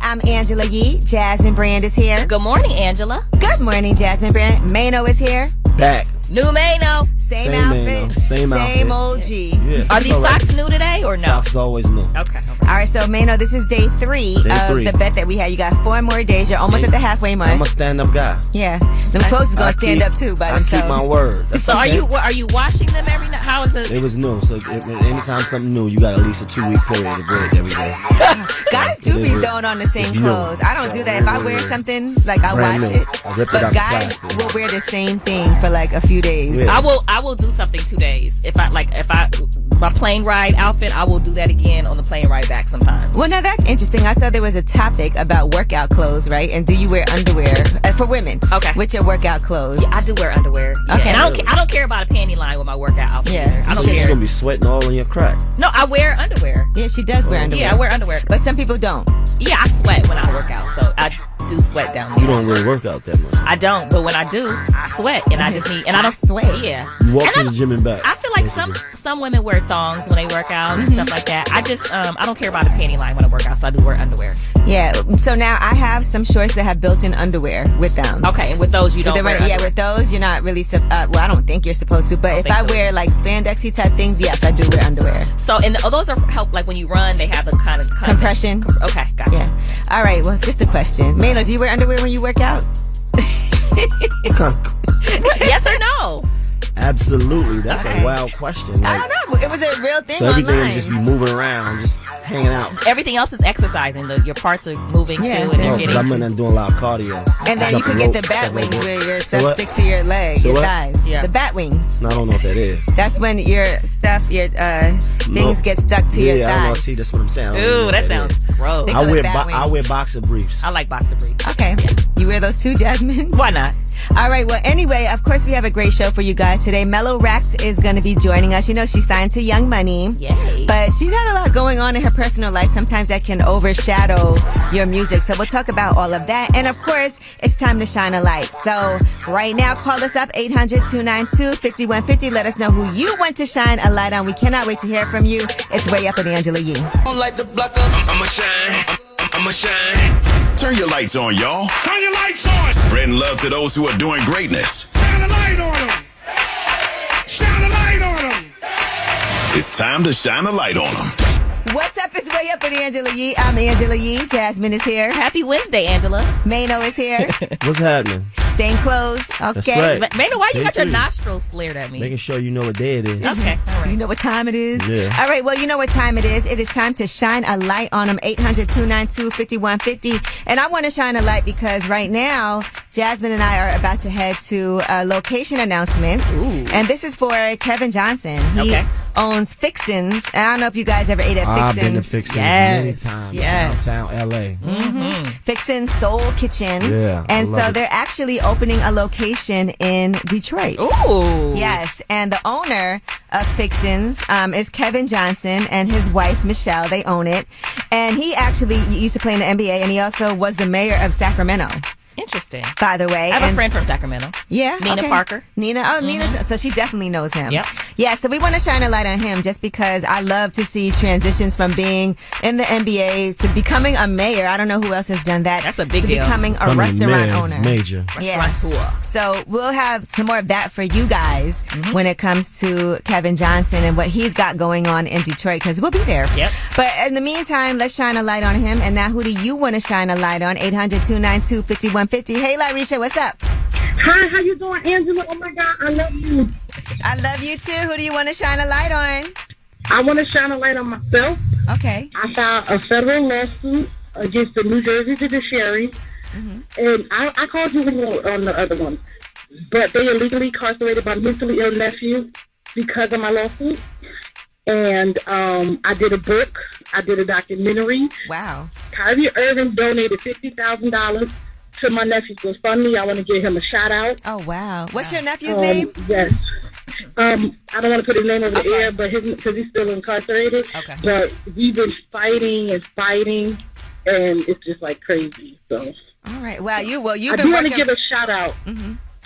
I'm Angela Yee. Jasmine Brand is here. Good morning, Angela. Good morning, Jasmine Brand. Mano is here. Back. New Mano. Same outfit. Same outfit. old G. Yeah, Are these socks new today or no? Socks is always new. Okay. All right, so Mano, this is day three of the bet that we had. You got 4 more days. You're almost at the halfway mark. I'm a stand-up guy. Yeah. Them clothes is going to stand up too by themselves. I keep my word. That's So okay. are you washing them every night? How is it? It was new, so anytime something new, you got at least a 2-week period to wear it every day. Guys do be throwing on the same clothes. I don't do that. If I wear something, like I Brand wash new. it. I rip it But out the guys plastic. will wear the same thing for like a few days. Yeah. I will do something 2 days. If I my plane ride outfit, I will do that again on the plane ride back sometimes. Well, now that's interesting. I saw there was a topic about workout clothes, right? And do you wear underwear for women? Okay. With your workout clothes? Yeah, I do wear underwear. Yeah. Okay. And I don't care about a panty line with my workout outfit. Yeah. Either. I don't She's care. gonna be sweating all in your crack. No, I wear underwear. Yeah, she does wear underwear. Yeah, I wear underwear. But some people don't. Yeah, I sweat when I work out, so I do sweat down there. You don't really work out that much. I don't, but when I do, I sweat, and I just need. And I don't sweat. Yeah. You walk And to the gym and back. I feel like some women wear thongs when they work out and stuff like that. I just I don't care about a panty line when I work out, so I do wear underwear. Yeah. So now I have some shorts that have built-in underwear with them. Okay, and with those you don't wear underwear. Yeah, with those you're not really. Well, I don't think you're supposed to. But if I wear like spandexy type things, yes, I do wear underwear. So and those are help like when you run, they have the kind of Compression. Okay, gotcha. Yeah. All right. Well, just a question. Mano, do you wear underwear when you work out? Yes or no? Absolutely. That's Okay. a wild question. I don't know. It was a real thing So everything online. will just be moving around, just hanging out. Everything else is exercising. Your parts are moving Yeah, too, and they're they're Because I'm getting. not doing a lot of cardio. And then you could get the bat wings where your stuff sticks to your leg, So your what? thighs. Yeah. The bat wings. No, I don't know what that is. That's when your stuff, your things get stuck to your Yeah, I don't know. thighs. See, that's what I'm saying. I don't know Ooh, what that sounds is. gross. They I call it wear bat I wear wings. boxer briefs. I like boxer briefs. Okay. You wear those too, Jasmine? Why not? All right. Well, anyway, of course, we have a great show for you guys today. Mellow Racks is going to be joining us. You know, she's signed to Young Money. Yay. But she's had a lot going on in her personal life. Sometimes that can overshadow your music. So we'll talk about all of that. And of course, it's time to shine a light. So right now, call us up 800-292-5150. Let us know who you want to shine a light on. We cannot wait to hear from you. It's Way Up with Angela Yee. Like the block up. I'ma shine. I'ma shine. Turn your lights on, y'all. Turn your lights on. Spreading love to those who are doing greatness. Shine a light on them. Shine a light on them. It's time to shine a light on them. What's up? It's Way Up with Angela Yee. I'm Angela Yee. Jasmine is here. Happy Wednesday, Angela. Mano is here. What's happening? Same clothes. Okay. That's right. Mano, why you got your Day 3. nostrils flared at me? Making sure you know what day it is. Okay. All So right. you know what time it is? Yeah. All right. Well, you know what time it is. It is time to shine a light on them. 800-292-5150. And I want to shine a light because right now, Jasmine and I are about to head to a location announcement. Ooh. And this is for Kevin Johnson. He Okay. owns Fixins. And I don't know if you guys ever ate at I've Fixins. been to Fixins Yes. many times Yes. downtown LA. Fixins Soul Kitchen. Yeah, I And love so it. they're actually opening a location in Detroit. Ooh. Yes, and the owner of Fixins is Kevin Johnson and his wife Michelle. They own it, and he actually used to play in the NBA, and he also was the mayor of Sacramento. Interesting. By the way, I have a friend from Sacramento. Yeah, Nina okay. Parker. Nina, Nina. So she definitely knows him. Yep. Yeah, so we want to shine a light on him just because I love to see transitions from being in the NBA to becoming a mayor. I don't know who else has done that. That's a big to deal. becoming a Coming restaurant mayor is owner. Major. Yeah. Restaurateur. So we'll have some more of that for you guys when it comes to Kevin Johnson and what he's got going on in Detroit because we'll be there. Yep. But in the meantime, let's shine a light on him. And now who do you want to shine a light on? 800-292-5150. Hey, Larisha, what's up? Hi, how you doing, Angela? Oh my God, I love you. I love you too. Who do you want to shine a light on? I want to shine a light on myself. Okay. I filed a federal lawsuit against the New Jersey judiciary, and I called you on the other one, but they illegally incarcerated my mentally ill nephew because of my lawsuit. And I did a book. I did a documentary. Wow. Kyrie Irving donated $50,000 to my nephew's GoFundMe. I want to give him a shout out. Oh, wow. What's your nephew's name? Yes. I don't want to put his name over the Okay. air, but because he's still incarcerated. Okay. But we've been fighting, and it's just like crazy. So All right. Wow. You've I been do want working. to give a shout out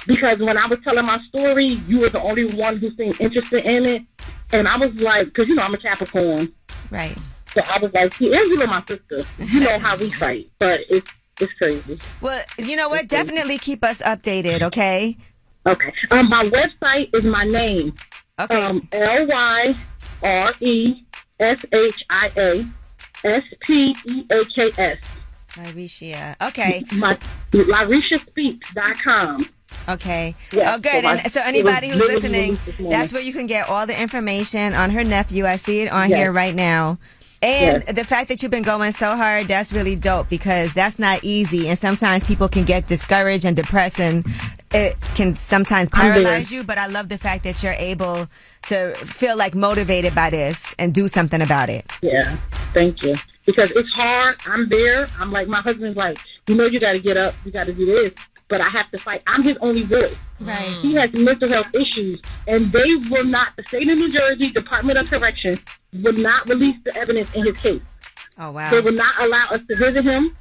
because when I was telling my story, you were the only one who seemed interested in it, and I was like, because I'm a Capricorn. Right. So I was like, see, Angela, my sister, you know how we fight, but it's crazy. Well, you know what? Definitely keep us updated, okay? Okay. My website is my name. Okay. LYRESHIASPEAKS. Lyrecia. Okay. LyReciaSpeaks.com. Okay. Yeah, oh, good. So anybody who's listening, that's where you can get all the information on her nephew. I see it on here right now. And the fact that you've been going so hard, that's really dope because that's not easy. And sometimes people can get discouraged and depressed and it can sometimes paralyze you. But I love the fact that you're able to feel like motivated by this and do something about it. Yeah. Thank you. Because it's hard. I'm there. I'm like, my husband's like, you know, you got to get up. You got to do this. But I have to fight. I'm his only voice. Right. He has mental health issues. And they will not, the state of New Jersey Department of Corrections will not release the evidence in his case. Oh, wow. They will not allow us to visit him.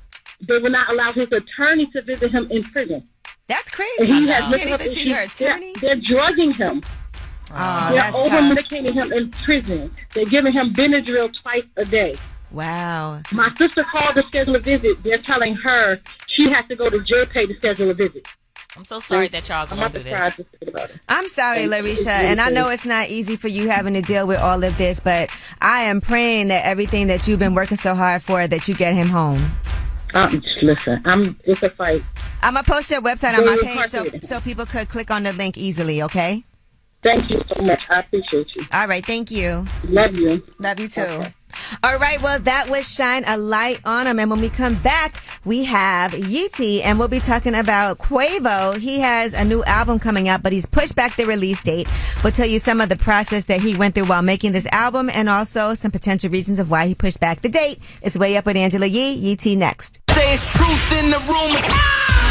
They will not allow his attorney to visit him in prison. That's crazy. And he You has can't mental even health see your issues. attorney? They're drugging him. Oh, They're that's tough. over-medicating him in prison. They're giving him Benadryl twice a day. Wow. My sister called to schedule a visit. They're telling her she has to go to jail pay to schedule a visit. I'm so sorry that y'all going through this. I'm sorry, Lyrecia, and I know it's not easy for you having to deal with all of this, but I am praying that everything that you've been working so hard for, that you get him home. Listen, it's a fight. I'm going to post your website on my page so people could click on the link easily, okay? Thank you so much. I appreciate you. All right, thank you. Love you. Love you too. Okay. All right, well, that was Shine a Light on Him. And when we come back, we have Yeetie, and we'll be talking about Quavo. He has a new album coming out, but he's pushed back the release date. We'll tell you some of the process that he went through while making this album and also some potential reasons of why he pushed back the date. It's Way Up with Angela Yee. Yeetie next. There's truth in the rumors.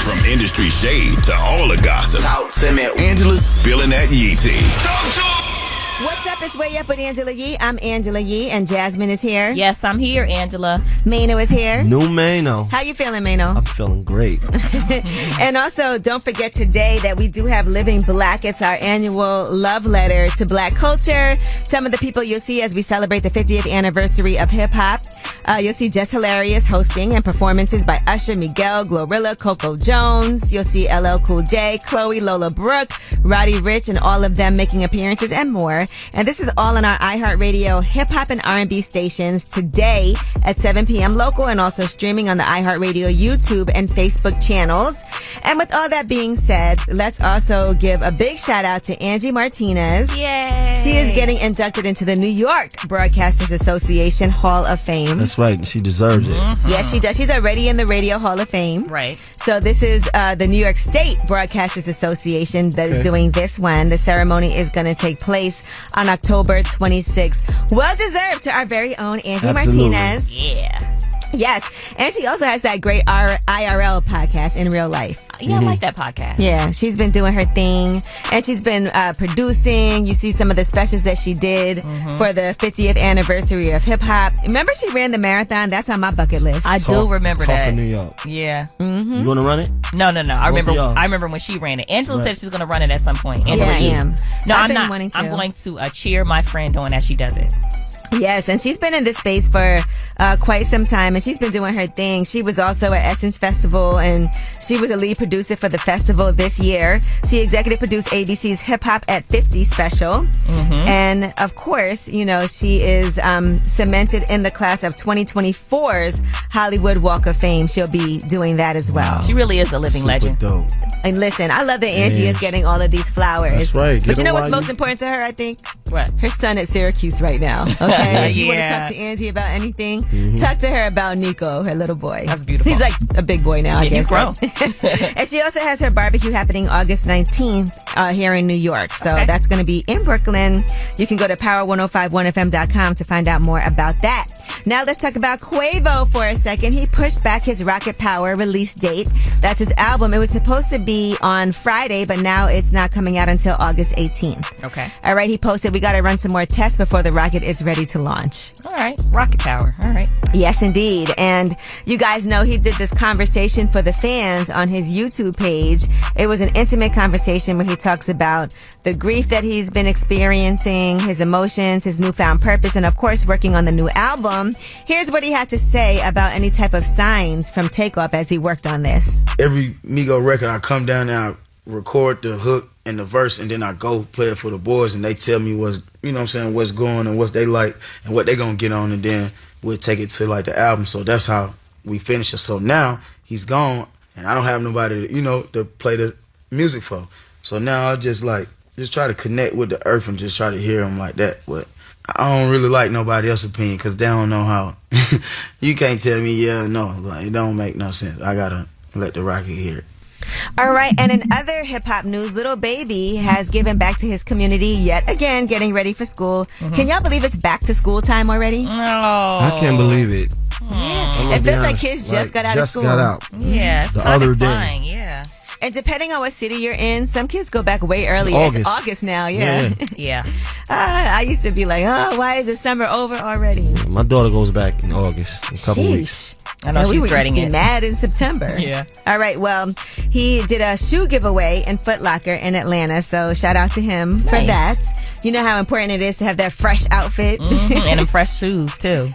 From industry shade to all the gossip, Talk to me. Angela's spilling that Yee tea. What's up? It's Way Up with Angela Yee. I'm Angela Yee, and Jasmine is here. Yes, I'm here, Angela. Mano is here. New Mano. How you feeling, Mano? I'm feeling great. And also, don't forget today that we do have Living Black. It's our annual love letter to Black culture. Some of the people you'll see as we celebrate the 50th anniversary of hip-hop. You'll see Just Hilarious hosting and performances by Usher, Miguel, Glorilla, Coco Jones. You'll see LL Cool J, Chloe, Lola Brooke, Roddy Ricch, and all of them making appearances and more. And this is all on our iHeartRadio hip-hop and R&B stations today at 7 p.m. local and also streaming on the iHeartRadio YouTube and Facebook channels. And with all that being said, let's also give a big shout out to Angie Martinez. Yay! She is getting inducted into the New York Broadcasters Association Hall of Fame. That's right. She deserves it. Yes, she does. She's already in the Radio Hall of Fame. Right. So this is the New York State Broadcasters Association that is doing this one. The ceremony is going to take place on October 26th. Well deserved to our very own Angie Absolutely. Martinez. Yeah. Yes. And she also has that great IRL podcast in real life. Yeah, I like that podcast. Yeah, she's been doing her thing, and she's been producing. You see some of the specials that she did for the 50th anniversary of hip hop. Remember, she ran the marathon. That's on my bucket list. I do remember Talk that. in New York. Yeah. You want to run it? No. I Both of y'all. remember when she ran it. Angela said she's going to run it at some point. Angela, Yeah, I you? am. No, I've I'm been not. wanting to. I'm going to cheer my friend on as she does it. Yes, and she's been in this space for quite some time, and she's been doing her thing. She was also at Essence Festival, and she was a lead producer for the festival this year. She executive produced ABC's Hip Hop at 50 special. And, of course, you know, she is cemented in the class of 2024's Hollywood Walk of Fame. She'll be doing that as well. She really is a living Super legend. dope. And listen, I love that Angie is getting all of these flowers. That's right. But Get you know them what's while most you- important to her, I think? What? Her son at Syracuse right now. Okay? If you want to Yeah. talk to Angie about anything, talk to her about Nico, her little boy. That's beautiful. He's like a big boy now, I Yeah, guess. he's grown. right? And she also has her barbecue happening August 19th here in New York. So Okay. that's going to be in Brooklyn. You can go to power1051fm.com to find out more about that. Now let's talk about Quavo for a second. He pushed back his Rocket Power release date. That's his album. It was supposed to be on Friday, but now it's not coming out until August 18th. Okay. All right, he posted, we got to run some more tests before the rocket is ready to launch. All right. Rocket power. All right. Yes, indeed. And you guys know he did this conversation for the fans on his YouTube page. It was an intimate conversation where he talks about the grief that he's been experiencing, his emotions, his newfound purpose, and of course, working on the new album. Here's what he had to say about any type of signs from Takeoff as he worked on this. Every Migo record, I come down there, I record the hook and the verse, and then I go play it for the boys, and they tell me what's, you know what I'm saying, what's going and what they like and what they gonna get on, and then we'll take it to like the album. So that's how we finish it. So now he's gone, and I don't have nobody, to play the music for. So now I just try to connect with the earth and just try to hear him like that. But I don't really like nobody else's opinion because they don't know how. You can't tell me yeah or no. Like, it don't make no sense. I gotta let the rocket hear it. All right, and in other hip-hop news, Lil Baby has given back to his community yet again, getting ready for school. Can y'all believe it's back to school time already? No. I can't believe it. Yeah. It feels like kids just got out of school. Got out. Yeah, The time other is day. flying. Yeah. And depending on what city you're in, some kids go back way earlier. August. It's August now, yeah. Yeah. I used to be like, why is the summer over already? My daughter goes back in August, in a couple weeks. I know And she's we dreading used to it. be mad in September. Yeah. All right, well, he did a shoe giveaway in Foot Locker in Atlanta, so shout out to him for that. You know how important it is to have that fresh outfit. And them fresh shoes, too.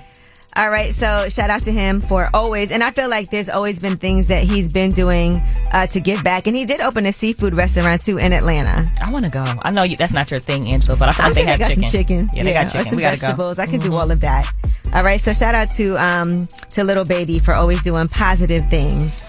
All right, so shout out to him for always. And I feel like there's always been things that he's been doing to give back. And he did open a seafood restaurant, too, in Atlanta. I want to go. I know that's not your thing, Angela, but I feel I'm like sure they they got have some chicken. Yeah, they got chicken. Or some We gotta vegetables. go. I can do all of that. All right, so shout out to Little Baby for always doing positive things.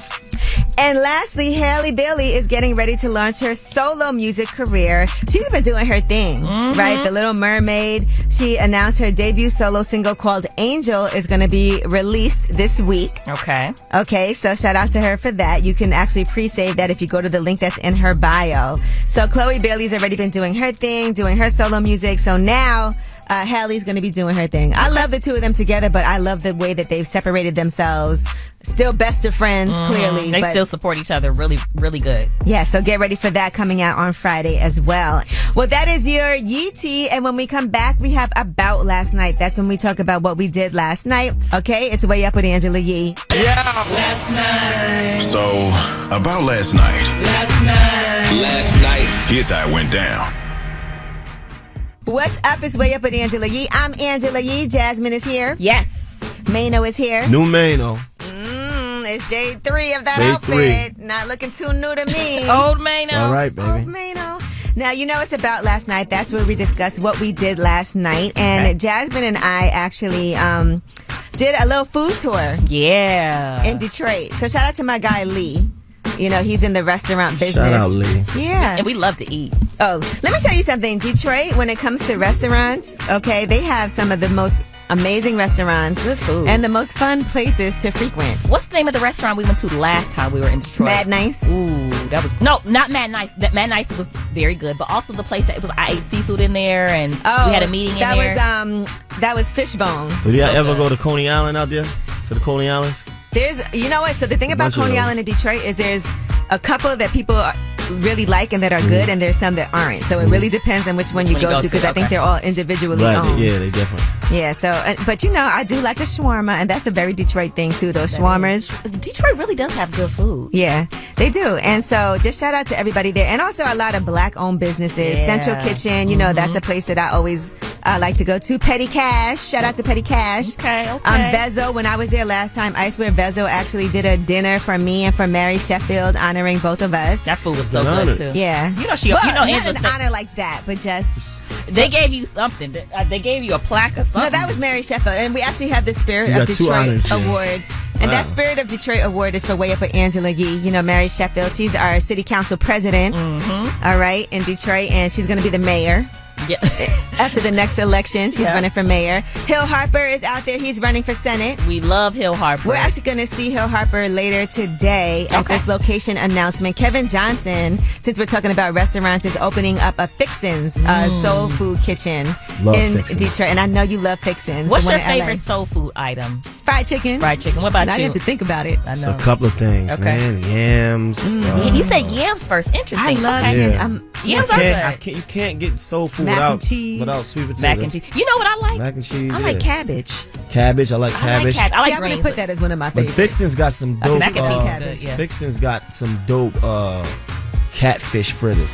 And lastly, Halle Bailey is getting ready to launch her solo music career. She's been doing her thing, right? The Little Mermaid. She announced her debut solo single called Angel is going to be released this week. Okay, so shout out to her for that. You can actually pre-save that if you go to the link that's in her bio. So Chloe Bailey's already been doing her thing, doing her solo music. So now Halle's going to be doing her thing. I love the two of them together, but I love the way that they've separated themselves. Still best of friends, clearly. They still support each other really, really good. Yeah, so get ready for that coming out on Friday as well. Well, that is your Yeetie. And when we come back, we have About Last Night. That's when we talk about what we did last night. Okay, it's Way Up with Angela Yee. Last night. So, about last night. Last night. Here's how it went down. What's up? It's Way Up with Angela Yee. I'm Angela Yee. Jasmine is here. Yes. Mano is here. New Mano. It's day 3 of that Day outfit. Not looking too new to me. Old Mano. It's all right, baby. Old Mano. Now, you know it's About Last Night. That's where we discuss what we did last night. And Jasmine and I actually did a little food tour Yeah. in Detroit. So shout out to my guy, Lee. You know, he's in the restaurant business. Shout out, Lee. Yeah. And we love to eat. Oh, let me tell you something. Detroit, when it comes to restaurants, okay, they have some of the most amazing restaurants. Good food. And the most fun places to frequent. What's the name of the restaurant we went to last time we were in Detroit? Mad Nice. Ooh, that was not Mad Nice. That Mad Nice was very good, but also the place that I ate seafood in there, and we had a meeting in there. That was Fishbone. Did y'all So ever good. go to Coney Island out there? To the Coney Islands? You know what? So the thing about Bunch of Coney those. Island in Detroit is there's a couple that people really like and that are good, and there's some that aren't. So it really depends on which one you go to, because I think they're all individually Right, owned. yeah, they definitely. Yeah, so, but you know, I do like a shawarma, and that's a very Detroit thing too, those shawarmas. Detroit really does have good food. Yeah, they do. And so just shout out to everybody there. And also a lot of black-owned businesses. Yeah. Central Kitchen, you know, that's a place that I always like to go to. Petty Cash, shout out to Petty Cash. Okay. Vezo, when I was there last time, I swear Vezo actually did a dinner for me and for Mary Sheffield, honoring both of us. That food was so Good good, too. Yeah. You know, not Angela an honor like that, but just... They gave you something. They gave you a plaque or something. No, that was Mary Sheffield. And we actually have the Spirit You of got two Detroit honors, yeah. Award. And that Wow. Spirit of Detroit Award is for Way Up with Angela Yee. You know, Mary Sheffield, she's our city council president, all right, in Detroit, and she's going to be the mayor. Yeah. After the next election, she's running for mayor. Hill Harper is out there. He's running for Senate. We love Hill Harper. We're actually going to see Hill Harper later today at this location announcement. Kevin Johnson, since we're talking about restaurants, is opening up a Fixins soul food kitchen Love in Fixins. Detroit. And I know you love Fixins. What's the your one in LA. favorite soul food item? Fried chicken. Fried chicken. What about Now you? you have to think about it. I It's know. a couple of things, Okay. man. Yams. You said yams first. Interesting. I love okay. it. Yeah. Yams are You good. can't get soul food mac without and cheese. without sweet potato. Mac and cheese. You know what I like? Mac and cheese. I like cabbage. Cabbage. I like cabbage. I like See, I greens. would put that as one of my But favorites. Vixen's got some dope. Mac and cheese is cabbage. good, yeah. Vixen's got some dope catfish fritters.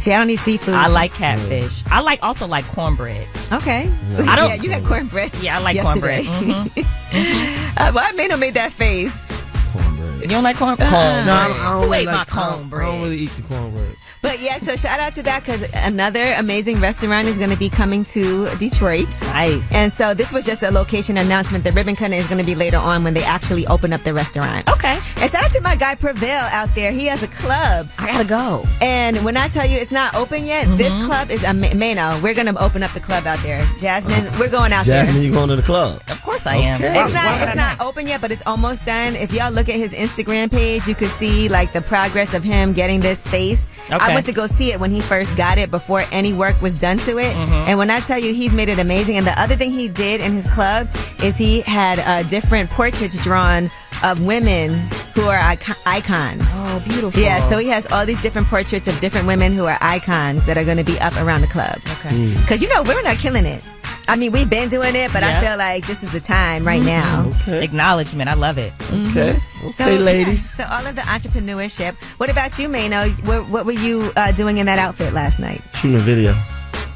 See, I don't eat seafood. I like catfish. I also like cornbread. Okay. I don't- Yeah, you had cornbread. Yeah, I like yesterday. cornbread. Why Mano made that face? Cornbread. You don't like cornbread? No, I don't Who really ate my like cornbread? I don't really eat the cornbread. But yeah, so shout out to that because another amazing restaurant is going to be coming to Detroit. Nice. And so this was just a location announcement. The ribbon cutting is going to be later on when they actually open up the restaurant. Okay. And shout out to my guy Prevail out there. He has a club. I gotta go. And when I tell you it's not open yet, this club is Mano. We're going to open up the club out there. Jasmine, we're going out Jasmine, there. you going to the club? Of course I am. Okay. It's not open yet, but it's almost done. If y'all look at his Instagram page, you could see like the progress of him getting this space. I Okay. went to go see it when he first got it before any work was done to it. And when I tell you he's made it amazing. And the other thing he did in his club is he had different portraits drawn of women who are icons. Oh, beautiful. Yeah, so he has all these different portraits of different women who are icons that are going to be up around the club. Okay. Because, women are killing it. I mean, we've been doing it, but I Yeah. feel like this is the time right now. Okay. Acknowledgement. I love it. Okay. Okay, ladies. Yeah, so all of the entrepreneurship. What about you, Mano? What were you doing in that outfit last night? Shooting a video.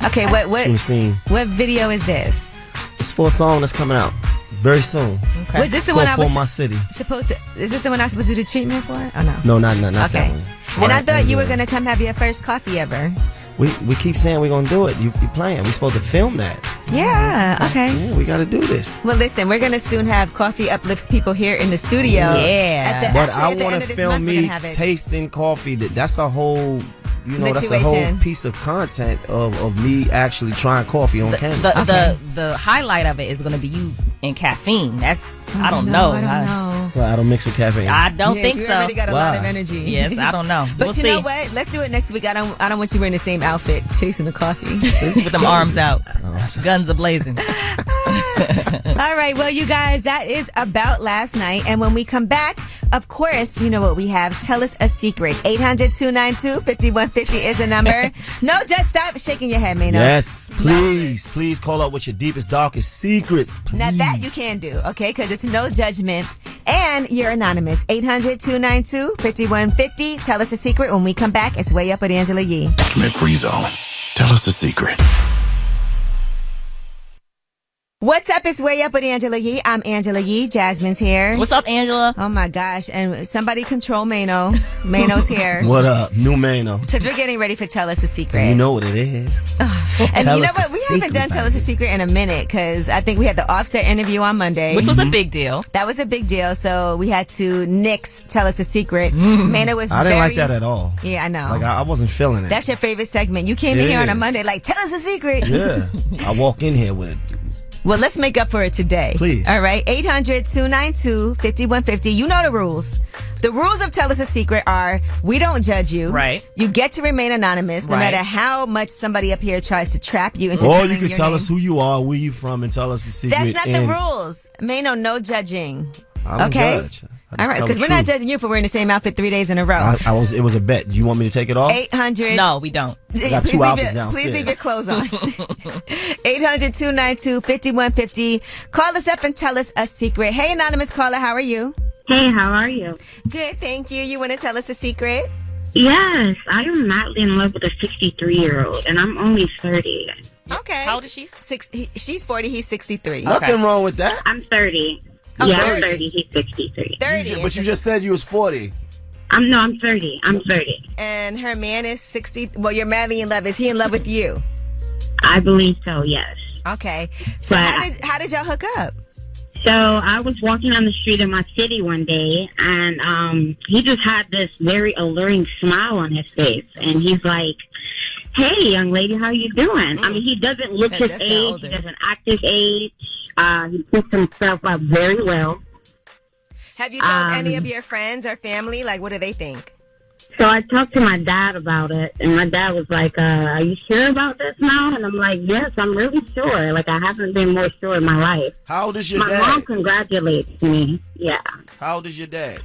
Okay, Shooting a what scene. what video is this? It's for a song that's coming out very soon. Okay. Was this the For, one I was for my city. supposed to? Is this the one I was supposed to do the treatment for? Oh no. No, not Okay. that one. And I Right, thought you were yeah. gonna come have your first coffee ever. We keep saying we're gonna do it. You playing? We supposed to film that. Yeah. Okay. Yeah, we got to do this. Well, listen, we're gonna soon have Coffee Uplifts people here in the studio. Yeah. But Actually, I at the want end to of this film month, we're me gonna have it. tasting coffee. That's a whole, that's a Situation. whole piece of content of me actually trying coffee on camera. The highlight of it is going to be you and caffeine. That's I don't know. I don't know. Well, I don't mix with caffeine. I don't think you so. already got a lot of Why? energy. Yes, I don't know. But we'll you see. know what? Let's do it next week. I don't want you wearing the same outfit chasing the coffee. With them arms out, guns a blazing. All right. Well, you guys, that is about last night. And when we come back, of course, you know what we have. Tell us a secret. 800-292-5150 is the number. No, just stop shaking your head, Mano. Yes, please call up with your deepest, darkest secrets. Please. Now that you can do, okay? Because it's no judgment. And you're anonymous. 800-292-5150. Tell us a secret. When we come back, it's Way Up with Angela Yee. Free zone. Tell us a secret. What's up? It's Way Up with Angela Yee. I'm Angela Yee. Jasmine's here. What's up, Angela? Oh my gosh. And somebody control Mano. Mano's here. What up? New Mano. Because we're getting ready for Tell Us a Secret. You know what it is. And Tell you know us what? a We haven't done secret, Tell Us a Secret in a minute because I think we had the Offset interview on Monday. Which was a big deal. That was a big deal. So we had to nix Tell Us a Secret. Mano was I didn't like that at all. Yeah, I know. Like I wasn't feeling it. That's your favorite segment. You came in here on a Yes. Monday like, tell us a secret. Yeah. I walk in here with it. Well, let's make up for it today. Please. All right. 800-292-5150. You know the rules. The rules of Tell Us a Secret are we don't judge you. Right. You get to remain anonymous no Right. matter how much somebody up here tries to trap you into Or telling you could your tell name. us who you are, where you from, and tell us a secret. That's not the and rules. Mano, no judging. I don't Okay? judge. I just All right, tell because the we're not truth. judging you for wearing the same outfit 3 days in a row. It was a bet. You want me to take it off? 800. No, we don't. I got Please two leave outfits your- downstairs. Please leave your clothes on. 800-292-5150. Call us up and tell us a secret. Hey, anonymous caller, how are you? Hey, how are you? Good, thank you. You want to tell us a secret? Yes, I am madly in love with a 63-year-old, and I'm only 30. Okay. How old is she? She's 40, he's 63. Nothing wrong with that. I'm 30. Oh, yeah, 30. I'm 30. He's 63. 30. But you just said you was 40. I'm 30. I'm 30. And her man is 60. Well, you're madly in love. Is he in love with you? I believe so, yes. Okay. So But- how did y'all hook up? So I was walking on the street in my city one day, and he just had this very alluring smile on his face, and he's like, "Hey, young lady, how you doing?" I mean, he doesn't look That his does sound age. older. He doesn't act his age. He puts himself up very well. Have you told any of your friends or family? Like, what do they think? So I talked to my dad about it, and my dad was like, "Are you sure about this now?" And I'm like, "Yes, I'm really sure. Like, I haven't been more sure in my life." How old is your My dad? mom congratulates me. Yeah. How old is your dad?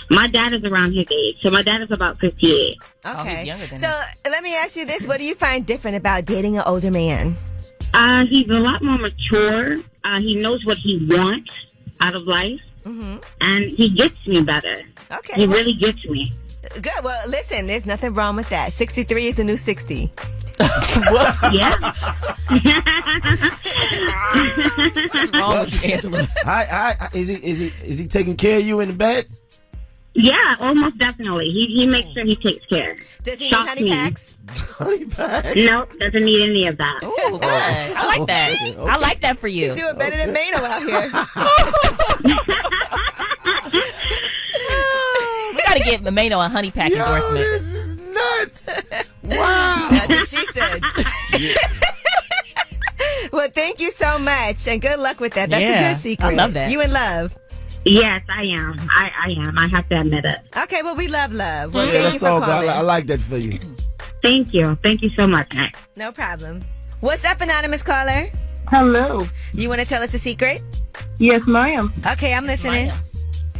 My dad is around his age, so my dad is about 58. Okay. he's younger than So let me ask you this. What do you find different about dating an older man? He's a lot more mature. He knows what he wants out of life, and he gets me better. Okay. He really gets me. Good. Well, listen, there's nothing wrong with that. 63 is the new 60. Yeah. What's wrong with you, Angela? Is he taking care of you in the bed? Yeah, almost definitely. He makes sure he takes care. Does he need Shock honey me. packs? Honey packs. No, doesn't need any of that. Ooh, good. I like that. Okay. I like that for you. You do it better than Melo out here. We gotta give Melo a honey pack endorsement. This is nuts. Wow. That's what she said. Well, thank you so much, and good luck with that. That's a good secret. I love that. You in love? Yes, I am. I am. I have to admit it. Okay, well, we love love. Well, Yeah, thank you that's for all good. calling. I like that for you. Thank you. Thank you so much, Nick. No problem. What's up, anonymous caller? Hello. You want to tell us a secret? Yes, ma'am. Okay, I'm listening.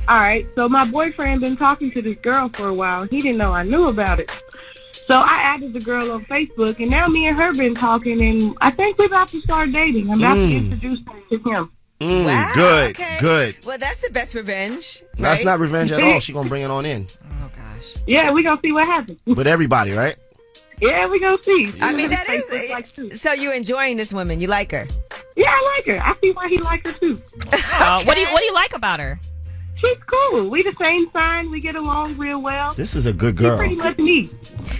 All right. So my boyfriend been talking to this girl for a while. He didn't know I knew about it. So I added the girl on Facebook, and now me and her been talking, and I think we're about to start dating. I'm about to introduce her to him. Wow, Good, okay. good. Well, that's the best revenge. That's right? not revenge at all. She gonna bring it on in Oh gosh. Yeah, we gonna see what happens. with everybody, right? Yeah, we gonna see. I mean, that Facebook like too. is. So you're enjoying this woman? You like her? Yeah, I like her. I see why he like her too. What do you like about her? She's cool. We the same sign. We get along real well. This is a good She's girl. pretty much me.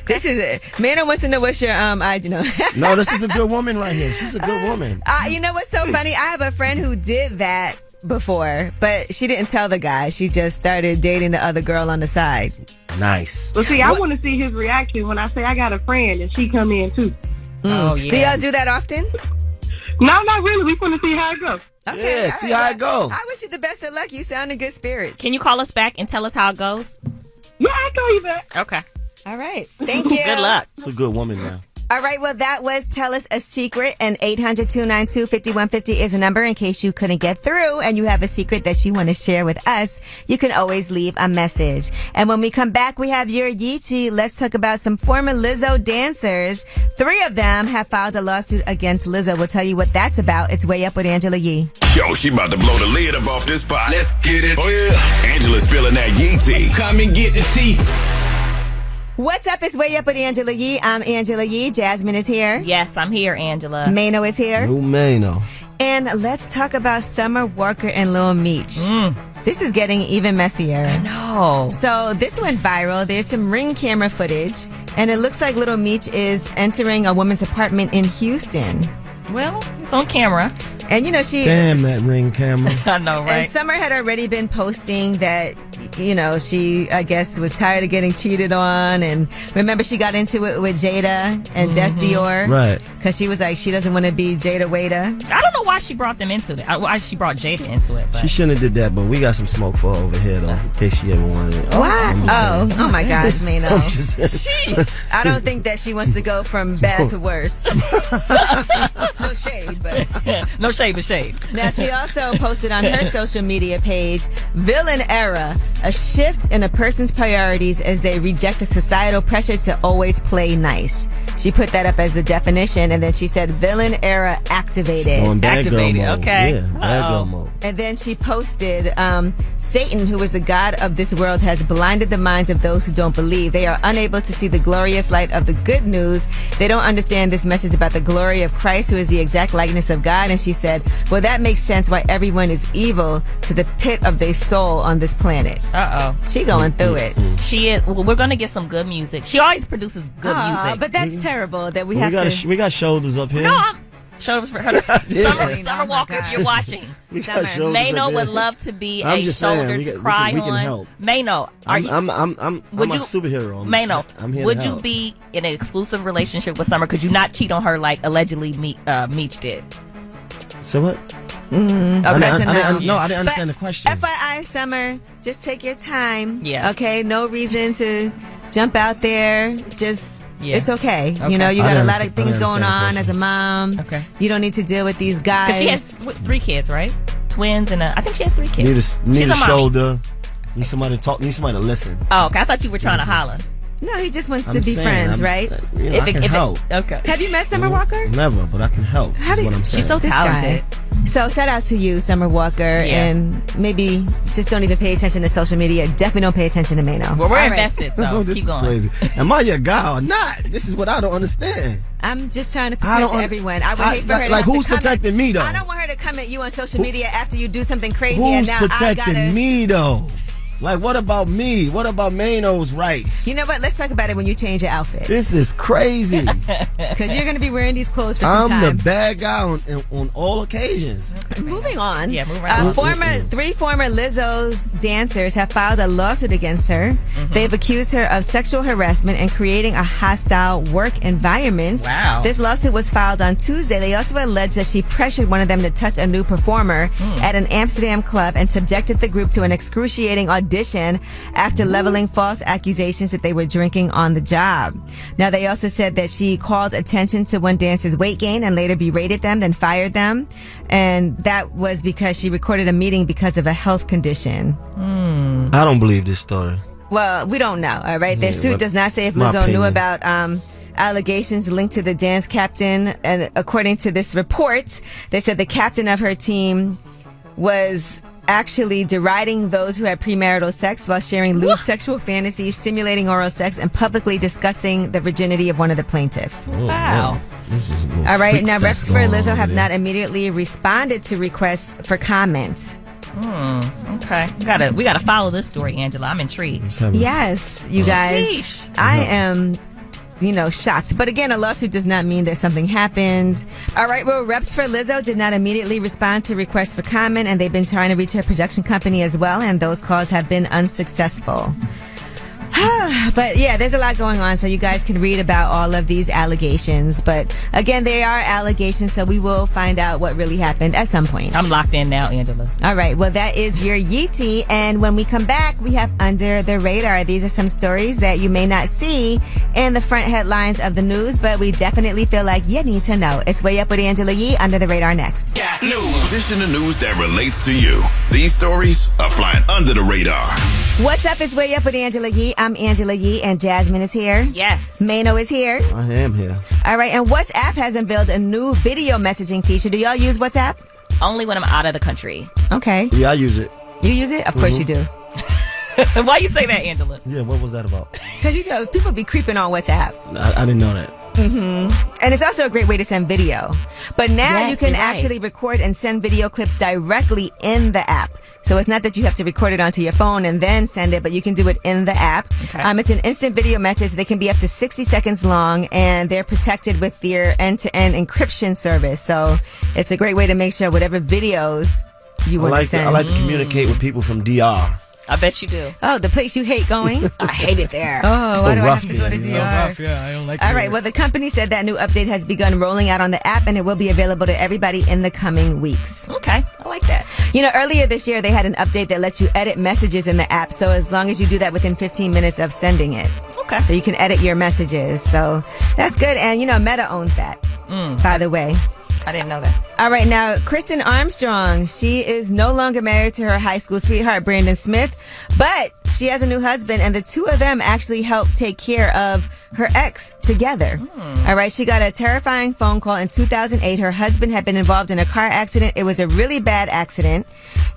This is it. Man wants to know what's your you know. No, this is a good woman right here. She's a good woman. You know what's so funny? I have a friend who did that before, but she didn't tell the guy. She just started dating the other girl on the side. Nice. Well, see, I want to see his reaction when I say I got a friend and she come in too. Oh yeah. Do y'all do that often? No, not really. We want to see how it goes. Okay, Yeah, all see right. how it go. I wish you the best of luck. You sound in good spirits. Can you call us back and tell us how it goes? Yeah, I call you back. Okay. All right. Thank you. Good luck. She's a good woman now. All right, well, that was Tell Us a Secret, and 800-292-5150 is a number in case you couldn't get through and you have a secret that you want to share with us. You can always leave a message. And when we come back, we have your Yeetie. Let's talk about some former Lizzo dancers. 3 of them have filed a lawsuit against Lizzo. We'll tell you what that's about. It's Way Up with Angela Yee. Yo, she about to blow the lid up off this pot. Let's get it. Oh, yeah. Angela's spilling that yee tea. Come and get the tea. What's up? It's Way Up with Angela Yee. I'm Angela Yee. Jasmine is here. Yes, I'm here, Angela. Mano is here. Who may know? And let's talk about Summer Walker and Lil Meech. This is getting even messier. No. So this went viral. There's some Ring camera footage, and it looks like Little Meech is entering a woman's apartment in Houston. Well, it's on camera. And you know, she Damn that Ring camera. I know, and right? Summer had already been posting that, you know, she, I guess, was tired of getting cheated on. And remember, she got into it with Jada and Des Dior. Right. Because she was like, she doesn't want to be Jada Waiter. I don't know why she brought them into it. Why she brought Jada into it. But She shouldn't have did that, but we got some smoke for her over here, though, in case she ever wanted it. What? Oh my gosh, Mano. I'm just saying. I don't think that she wants to go from bad to worse. No shade, but. no shade, but shade. Now, she also posted on her social media page, Villain Era, a shift in a person's priorities as they reject the societal pressure to always play nice. She put that up as the definition, and then she said, Villain Era activated. On bad girl Activated, mode. okay. Yeah, bad girl mode. And then she posted, Satan, who is the God of this world, has blinded the minds of those who don't believe. They are unable to see the glorious light of the good news. They don't understand this message about the glory of Christ, who is the exact likeness of God. And she said, well, that makes sense why everyone is evil to the pit of their soul on this planet. Uh-oh. She going through it. She is. Well, we're going to get some good music. She always produces good music. But that's terrible that we have to... We got shoulders up here. No, shoulders for her. Summer Oh my Walker, if you're gosh. watching. We got Summer. shoulders Mano up would here. love to be I'm a just saying, shoulder we to can- cry we can on. help. Mano, are you? I'm a Would you- superhero. Mano, I'm here to would you help. be in an exclusive relationship with Summer? Could you not cheat on her like allegedly Meech did? So what? Okay. That's a no. No, I didn't understand But the question. FYI, Summer, just take your time. Yeah. Okay? No reason to jump out there. Just... Yeah. It's okay. Okay. You know, you I got a didn't- lot of I things didn't going on understand the as a mom. Okay. You don't need to deal with these guys. Because she has 3 kids, right? Twins and I think she has 3 kids. Need She's a mommy. shoulder. Need somebody to talk. Need somebody to listen. Oh, okay. I thought you were trying to holler. No, he just wants to be friends, right? You know, I can help. Okay. Have you met Summer Walker? Never, but I can help. How do you, what I'm saying. She's so This talented. So shout out to you, Summer Walker, and maybe just don't even pay attention to social media. Definitely don't pay attention to Mano. Well, we're All right. invested, so this keep is going. crazy. Am I your guy or not? This is what I don't understand. I'm just trying to protect everyone. I would hate for her to like have who's to protecting me though? I don't want her to come at you on social media after you do something crazy. Who's and now protecting I gotta, me though? Like, what about me? What about Mano's rights? You know what? Let's talk about it when you change your outfit. This is crazy. Because you're going to be wearing these clothes for some time. I'm the bad guy on all occasions. Moving on. Yeah, moving on. Three former Lizzo's dancers have filed a lawsuit against her. Mm-hmm. They've accused her of sexual harassment and creating a hostile work environment. Wow. This lawsuit was filed on Tuesday. They also alleged that she pressured one of them to touch a new performer at an Amsterdam club and subjected the group to an excruciating audition after leveling false accusations that they were drinking on the job. Now, they also said that she called attention to one dancer's weight gain and later berated them, then fired them. And that was because she recorded a meeting because of a health condition. I don't believe this story. Well, we don't know, all right? Their suit does not say if Lizzo knew about allegations linked to the dance captain. And according to this report, they said the captain of her team was actually deriding those who had premarital sex while sharing lewd sexual fantasies, simulating oral sex, and publicly discussing the virginity of one of the plaintiffs. Wow. All right, now reps for Lizzo have not immediately responded to requests for comment. Okay. We gotta follow this story, Angela. I'm intrigued. Yes, you guys. Sheesh. I am, shocked. But again, a lawsuit does not mean that something happened. All right, well, reps for Lizzo did not immediately respond to requests for comment, and they've been trying to reach her production company as well, and those calls have been unsuccessful. But yeah, there's a lot going on, so you guys can read about all of these allegations. But again, they are allegations, so we will find out what really happened at some point. I'm locked in now, Angela. All right, well, that is your Yeetie. And when we come back, we have Under the Radar. These are some stories that you may not see in the front headlines of the news, but we definitely feel like you need to know. It's Way Up with Angela Yee, Under the Radar next. This in the news that relates to you. These stories are flying under the radar. What's up? It's Way Up with Angela Yee. I'm Angela Yee, and Jasmine is here. Yes. Mano is here. I am here. All right, and WhatsApp has unveiled a new video messaging feature. Do y'all use WhatsApp? Only when I'm out of the country. Okay. Yeah, I use it. You use it? Of course you do. Why you say that, Angela? Yeah, what was that about? Because people be creeping on WhatsApp. I didn't know that. And it's also a great way to send video. But now you can actually record and send video clips directly in the app. So it's not that you have to record it onto your phone and then send it, but you can do it in the app. Okay. It's an instant video message. They can be up to 60 seconds long, and they're protected with their end-to-end encryption service. So it's a great way to make sure whatever videos you want to send. I like to communicate with people from DR. I bet you do. Oh, the place you hate going? I hate it there. Oh, So why do I rough have to go to DR? I don't like All right, well, the company said that new update has begun rolling out on the app, and it will be available to everybody in the coming weeks. Okay, I like that. Earlier this year, they had an update that lets you edit messages in the app, so as long as you do that within 15 minutes of sending it. Okay. So you can edit your messages, so that's good. And, Meta owns that, by the way. I didn't know that. All right, now, Kristen Armstrong, she is no longer married to her high school sweetheart, Brandon Smith, but she has a new husband, and the two of them actually helped take care of her ex together. All right, she got a terrifying phone call in 2008. Her husband had been involved in a car accident. It was a really bad accident,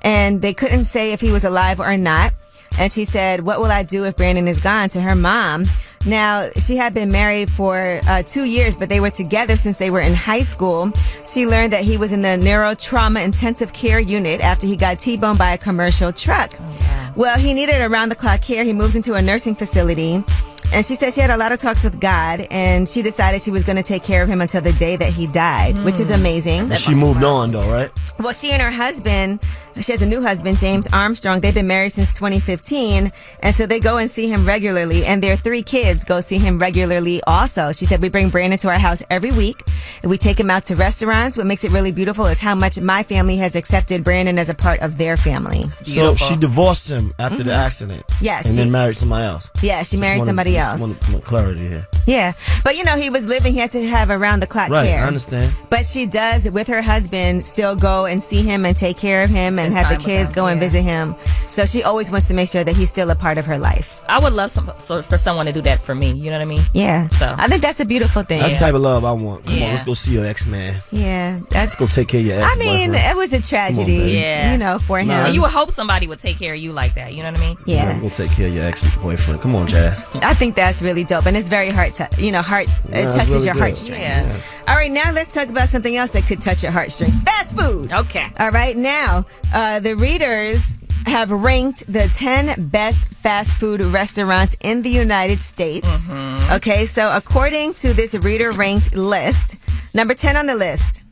and they couldn't say if he was alive or not. And she said, "What will I do if Brandon is gone?" to her mom. Now, she had been married for 2 years, but they were together since they were in high school. She learned that he was in the neurotrauma intensive care unit after he got T-boned by a commercial truck. Oh, wow. Well, he needed around-the-clock care. He moved into a nursing facility. And she said she had a lot of talks with God, and she decided she was going to take care of him until the day that he died, which is amazing. She moved on, though, right? Well, she and her husband, she has a new husband, James Armstrong. They've been married since 2015, and so they go and see him regularly, and their 3 kids go see him regularly also. She said, "We bring Brandon to our house every week, and we take him out to restaurants. What makes it really beautiful is how much my family has accepted Brandon as a part of their family." So she divorced him after the accident. Yes. And then married somebody else. Yeah, she married somebody else. else. Want clarity here. Yeah. But, he was living, he had to have around-the-clock Right, care. I understand. But she does, with her husband, still go and see him and take care of him and have the kids go and visit him. So she always wants to make sure that he's still a part of her life. I would love for someone to do that for me. You know what I mean? Yeah. So I think that's a beautiful thing. That's the type of love I want. Come on, Yeah. let's go see your ex-man. Yeah. Let's go take care of your I ex-boyfriend. mean, it was a tragedy, Yeah. For him. and you would hope somebody would take care of you like that. You know what I mean? Yeah. Go take care of your ex-boyfriend. Come on, Jazz. I think that's really dope, and it's very it touches really your good. heartstrings. Yeah. All right, now let's talk about something else that could touch your heartstrings. Fast food. Okay. All right, now the readers have ranked the 10 best fast food restaurants in the United States. Okay, so according to this reader ranked list, number 10 on the list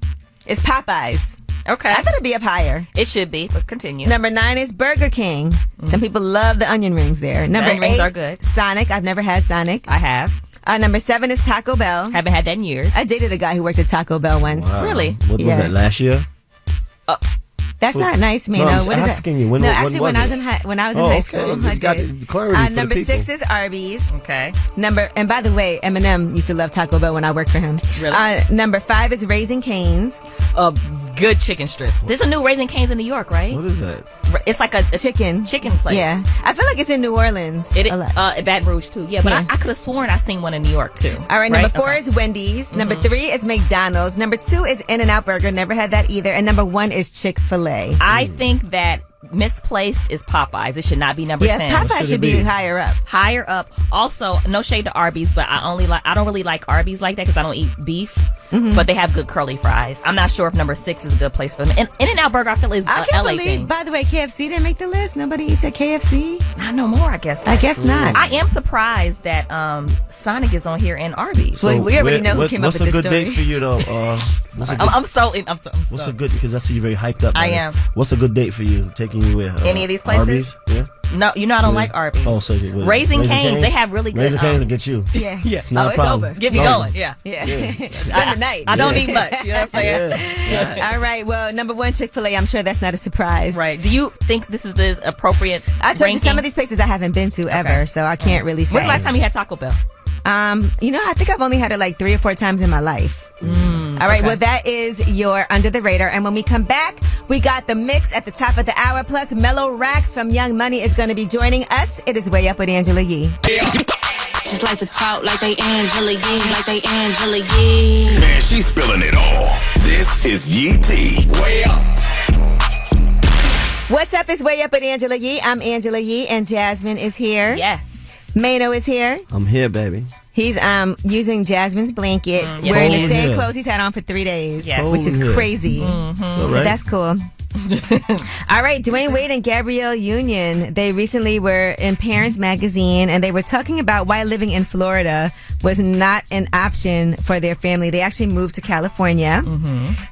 is Popeyes. Okay. I thought it'd be up higher. It should be, but continue. Number 9 is Burger King. Some people love the onion rings there. Number onion 8 rings are good. Sonic. I've never had Sonic. I have. Number 7 is Taco Bell. Haven't had that in years. I dated a guy who worked at Taco Bell once. Really? What was that, last year? That's not nice, Mano. No, I'm what is asking that? you, when no, was actually, when it? I was in high school, okay. I You got did. the clarity for the Number people. 6 is Arby's. Okay. And by the way, Eminem used to love Taco Bell when I worked for him. Really? Number 5 is Raising Cane's. Good chicken strips. There's a new Raising Cane's in New York, right? What is that? It's like a chicken place. Yeah, I feel like it's in New Orleans. It a lot. Baton Rouge too. Yeah, but Yeah. I could have sworn I seen one in New York too. All right, number 4 Okay. is Wendy's. Number 3 is McDonald's. Number 2 is In-N-Out Burger. Never had that either. And number 1 is Chick-fil-A. I think that misplaced is Popeyes. It should not be number 10. Popeyes should be higher up. Higher up. Also, no shade to Arby's, but I don't really like Arby's like that because I don't eat beef. But they have good curly fries. I'm not sure if number 6 is a good place for them. In-N-Out Burger, I feel is I an can't LA believe, thing. by the way, KFC didn't make the list. Nobody eats at KFC. Not no more, I guess. I guess not. I am surprised that Sonic is on here in Arby's. So we already know who came up with this What's a good story. date for you, though? I'm so. What's a good, because I see you very hyped up. I by am. this. What's a good date for you? Taking you where? Any of these places? Arby's? Yeah. No, I don't like Arby's. Oh, so Raising Cane's, they have really good. Raising Cane's will get you. Yeah. It's not a it's problem. over. Get me It's over. going. Yeah. Spend the night. I don't need much. You know what I'm saying? All right. Well, number 1, Chick-fil-A. I'm sure that's not a surprise. Right. Do you think this is the appropriate? I told you some of these places I haven't been to ever, so I can't really say. When's the last time you had Taco Bell? I think I've only had it like 3 or 4 times in my life. All right, well, that is your Under the Radar. And when we come back, we got the mix at the top of the hour. Plus, Melo Racks from Young Money is going to be joining us. It is Way Up with Angela Yee. Just like to talk like they Angela Yee, like they Angela Yee. Man, she's spilling it all. This is Yee T. Way Up. What's up? It's Way Up with Angela Yee. I'm Angela Yee, and Jasmine is here. Yes. Mano is here. I'm here, baby. He's using Jasmine's blanket, yes. wearing the Oh, same yeah. clothes he's had on for 3 days, Yes. which is Oh, yeah. crazy. So, But right? that's cool. All right, Dwayne Wade and Gabrielle Union, they recently were in Parents Magazine, and they were talking about why living in Florida was not an option for their family. They actually moved to California.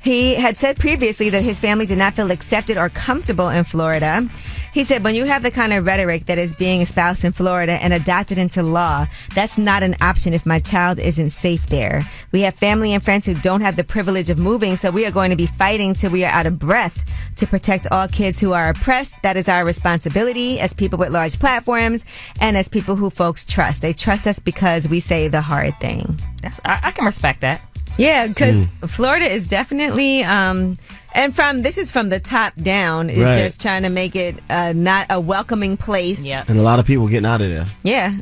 He had said previously that his family did not feel accepted or comfortable in Florida. He said, when you have the kind of rhetoric that is being espoused in Florida and adopted into law, that's not an option if my child isn't safe there. We have family and friends who don't have the privilege of moving, so we are going to be fighting till we are out of breath to protect all kids who are oppressed. That is our responsibility as people with large platforms and as people who folks trust. They trust us because we say the hard thing. I can respect that. Yeah, because Florida is definitely, this is from the top down, is Right. just trying to make it not a welcoming place. Yeah. And a lot of people getting out of there. Yeah,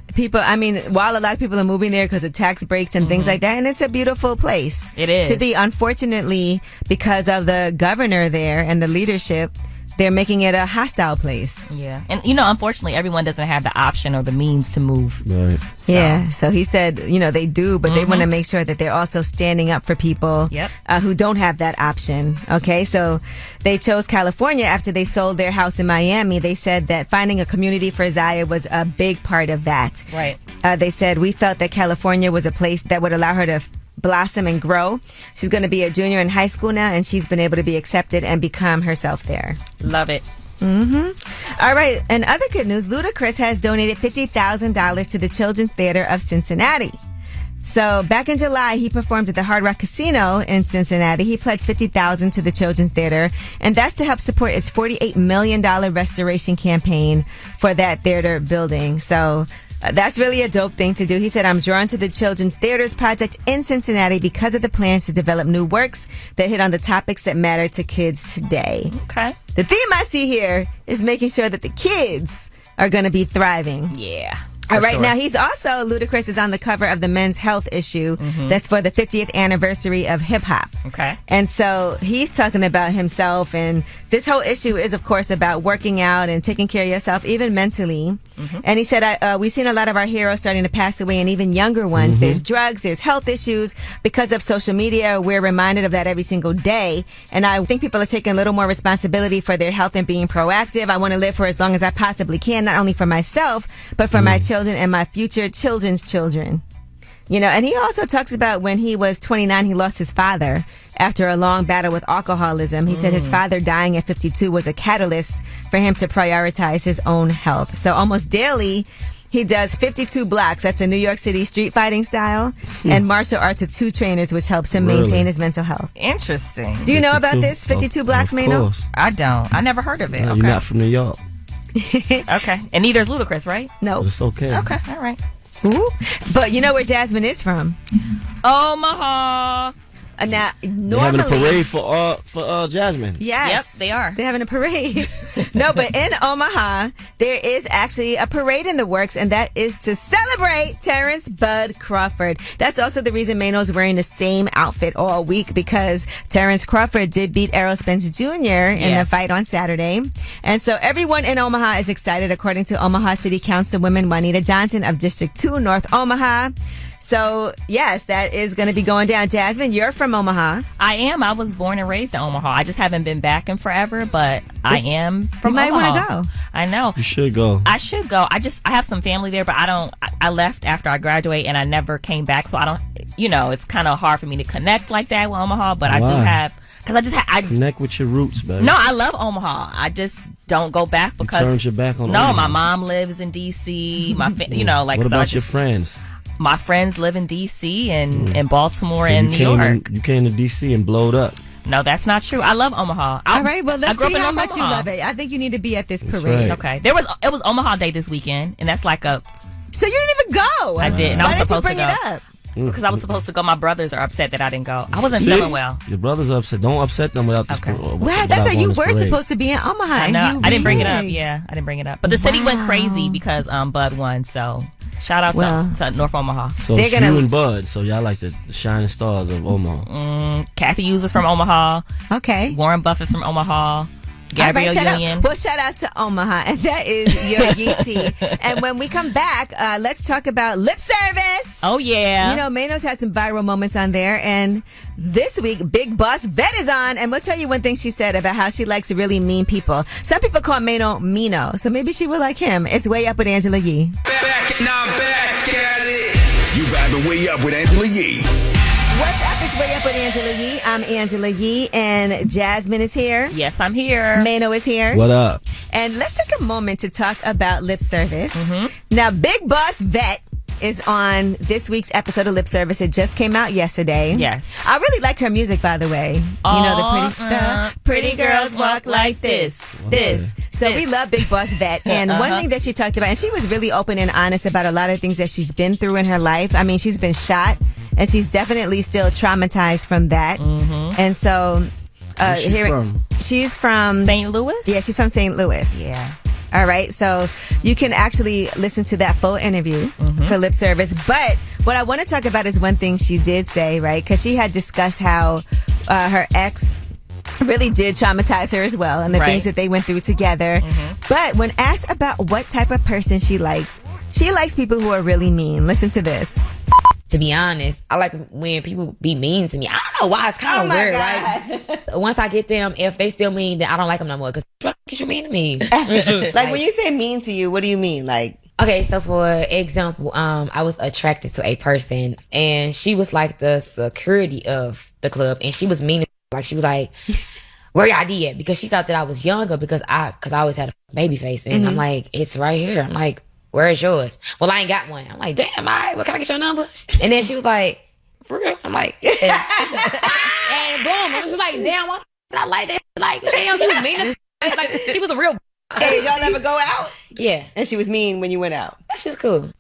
while a lot of people are moving there because of tax breaks and things like that, and it's a beautiful place. It is. To be, unfortunately, because of the governor there and the leadership, they're making it a hostile place. Yeah. And, unfortunately, everyone doesn't have the option or the means to move. Right. So. Yeah, so he said, they do, but they want to make sure that they're also standing up for people who don't have that option. Okay, so they chose California after they sold their house in Miami. They said that finding a community for Zaya was a big part of that. Right. They said, we felt that California was a place that would allow her to blossom and grow. She's going to be a junior in high school now, and she's been able to be accepted and become herself there. Love it. All right, and other good news, Ludacris has donated $50,000 to the Children's Theater of Cincinnati. So back in July, he performed at the Hard Rock Casino in Cincinnati. He pledged $50,000 to the Children's Theater, and that's to help support its $48 million restoration campaign for that theater building. So That's really a dope thing to do. He said, I'm drawn to the Children's Theaters Project in Cincinnati because of the plans to develop new works that hit on the topics that matter to kids today. Okay. The theme I see here is making sure that the kids are going to be thriving. Yeah. All right, now he's also, Ludacris is on the cover of the Men's Health issue that's for the 50th anniversary of hip hop. Okay. And so he's talking about himself, and this whole issue is, of course, about working out and taking care of yourself, even mentally. And he said, we've seen a lot of our heroes starting to pass away, and even younger ones. There's drugs, there's health issues. Because of social media, we're reminded of that every single day. And I think people are taking a little more responsibility for their health and being proactive. I want to live for as long as I possibly can, not only for myself, but for my children and my future children's children. You know, and he also talks about when he was 29, he lost his father after a long battle with alcoholism. He said his father dying at 52 was a catalyst for him to prioritize his own health. So almost daily, he does 52 blocks. That's a New York City street fighting style, and martial arts with 2 trainers, which helps him maintain his mental health. Interesting. Do you know about this 52 blocks, Mano? I don't. I never heard of it. No, Okay. You're not from New York. Okay. And neither is Ludacris, right? No. But it's okay. Okay. All right. Ooh. But you know where Jasmine is from? Omaha. Now, They're having a normally, parade for Jasmine. yes, Yep, they are. They're having a parade. No, but in Omaha, there is actually a parade in the works, and that is to celebrate Terrence Bud Crawford. That's also the reason Mano's wearing the same outfit all week, because Terrence Crawford did beat Errol Spence Jr. in a fight on Saturday. And so everyone in Omaha is excited, according to Omaha City Councilwoman Juanita Johnson of District 2, North Omaha. So, yes, that is going to be going down. Jasmine, you're from Omaha. I am. I was born and raised in Omaha. I just haven't been back in forever, but I am from You might Omaha. want to go. I know. You should go. I should go. I have some family there, but I left after I graduated and I never came back. So I don't, it's kind of hard for me to connect like that with Omaha, but I do have, because I connect with your roots, baby. No, I love Omaha. I just don't go back because. You turned your back on No, Omaha. my mom lives in D.C. Like. What so about your friends? My friends live in D.C. and in Baltimore and New York. You came to D.C. and blowed up. No, that's not true. I love Omaha. All right, well, let's I grew see up in how North much you Omaha. love it. I think you need to be at this That's parade. right. Okay, it was Omaha Day this weekend, and that's like a. So you didn't even go. I did. And Why I was didn't you supposed bring to go. it up? Because I was supposed to go. My brothers are upset that I didn't go. I wasn't See? feeling well. Your brother's upset. Don't upset them without this. Okay. Well, that's how you were supposed to be in Omaha. I and know. you I didn't bring it up. rigged. Yeah, I didn't bring it up. But the city went crazy because Bud won. So shout out to North Omaha. So They're it's gonna- you and Bud. So y'all like the shining stars of Omaha. Kathy Hughes is from Omaha. Okay. Warren Buffett's from Omaha. Gabrielle All right, Union. Well, shout out to Omaha, and that is your Yeetie. And when we come back, let's talk about lip service. Oh yeah. You know, Mano's had some viral moments on there, and this week, Big Boss Vet is on, and we'll tell you one thing she said about how she likes really mean people. Some people call Mano Mino, so maybe she will like him. It's Way Up with Angela Yee. Back and I'm back at it. You vibing way up with Angela Yee. What's up? It's Way Up with Angela Yee. I'm Angela Yee, and Jasmine is here. Yes, I'm here. Mano is here. What up? And let's take a moment to talk about lip service. Now, Big Boss Vet is on this week's episode of Lip Service. It just came out yesterday. Yes. I really like her music, by the way. You know, the pretty girls walk like this. So we love Big Boss Vet. And one thing that she talked about, and she was really open and honest about a lot of things that she's been through in her life. I mean, she's been shot, and she's definitely still traumatized from that. And so she's from St. Louis? Yeah, she's from St. Louis. Yeah. All right, so you can actually listen to that full interview for Lip Service. But what I want to talk about is one thing she did say, right? Because she had discussed how her ex really did traumatize her as well, and the things that they went through together. But when asked about what type of person she likes people who are really mean. Listen to this. To be honest, I like when people be mean to me. I don't know why. It's kind of weird, right? Once I get them, if they still mean, then I don't like them no more. Because you mean to me. Like when you say mean to you, what do you mean? Like, okay, so for example, I was attracted to a person, and she was like the security of the club, and she was mean. Like she was like, "Where your ID at?" Because she thought that I was younger because I always had a baby face, and I'm like, "It's right here." I'm like, "Where's yours?" Well, I ain't got one. I'm like, "Damn, what can I get your number?" And then she was like, "For real?" I'm like, yeah. And boom, I was just like, "Damn, why did I like that?" Like, damn, you was mean. Like, she was a real. Hey, y'all ever go out? Yeah. And she was mean when you went out. That's just cool.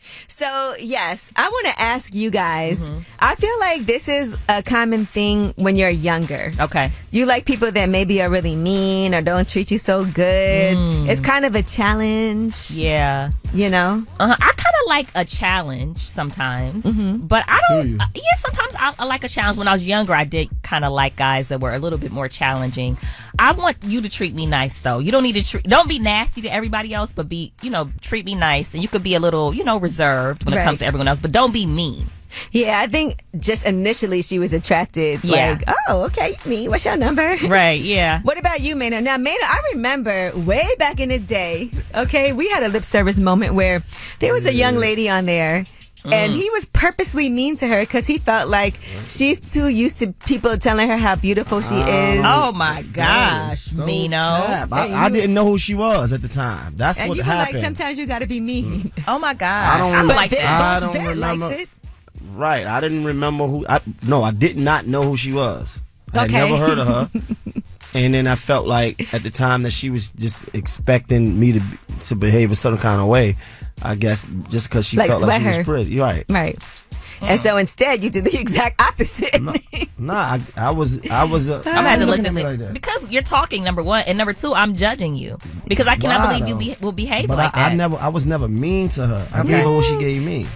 So, yes, I want to ask you guys. I feel like this is a common thing when you're younger. Okay. You like people that maybe are really mean or don't treat you so good. It's kind of a challenge. Yeah. You know? I kind of like a challenge sometimes, but I don't. Yeah, sometimes I like a challenge. When I was younger, I did kind of like guys that were a little bit more challenging. I want you to treat me nice, though. You don't need to don't be nasty to everybody else, but treat me nice. And you could be a little, reserved when it comes to everyone else, but don't be mean. Yeah, I think just initially she was attracted. Yeah. Like, oh, okay, me. What's your number? Right, yeah. What about you, Maynard? Now, Maynard, I remember way back in the day, okay, we had a lip service moment where there was a young lady on there. And he was purposely mean to her because he felt like she's too used to people telling her how beautiful she is. Oh my gosh, so Mino. I didn't know who she was at the time. That's and what you happened. were like, sometimes you got to be mean. Oh my gosh. I don't like that. I Boss don't Vet remember. likes it. Right. I didn't remember who. I did not know who she was. I had never heard of her. And then I felt like at the time that she was just expecting me to behave a certain kind of way. I guess just because she felt like she was pretty. Right. Right. And so instead, you did the exact opposite. Nah, I was. I'm gonna have to look at this like because you're talking, number one, and number two, I'm judging you because I cannot believe you will behave like that. I was never mean to her. I gave her what she gave me.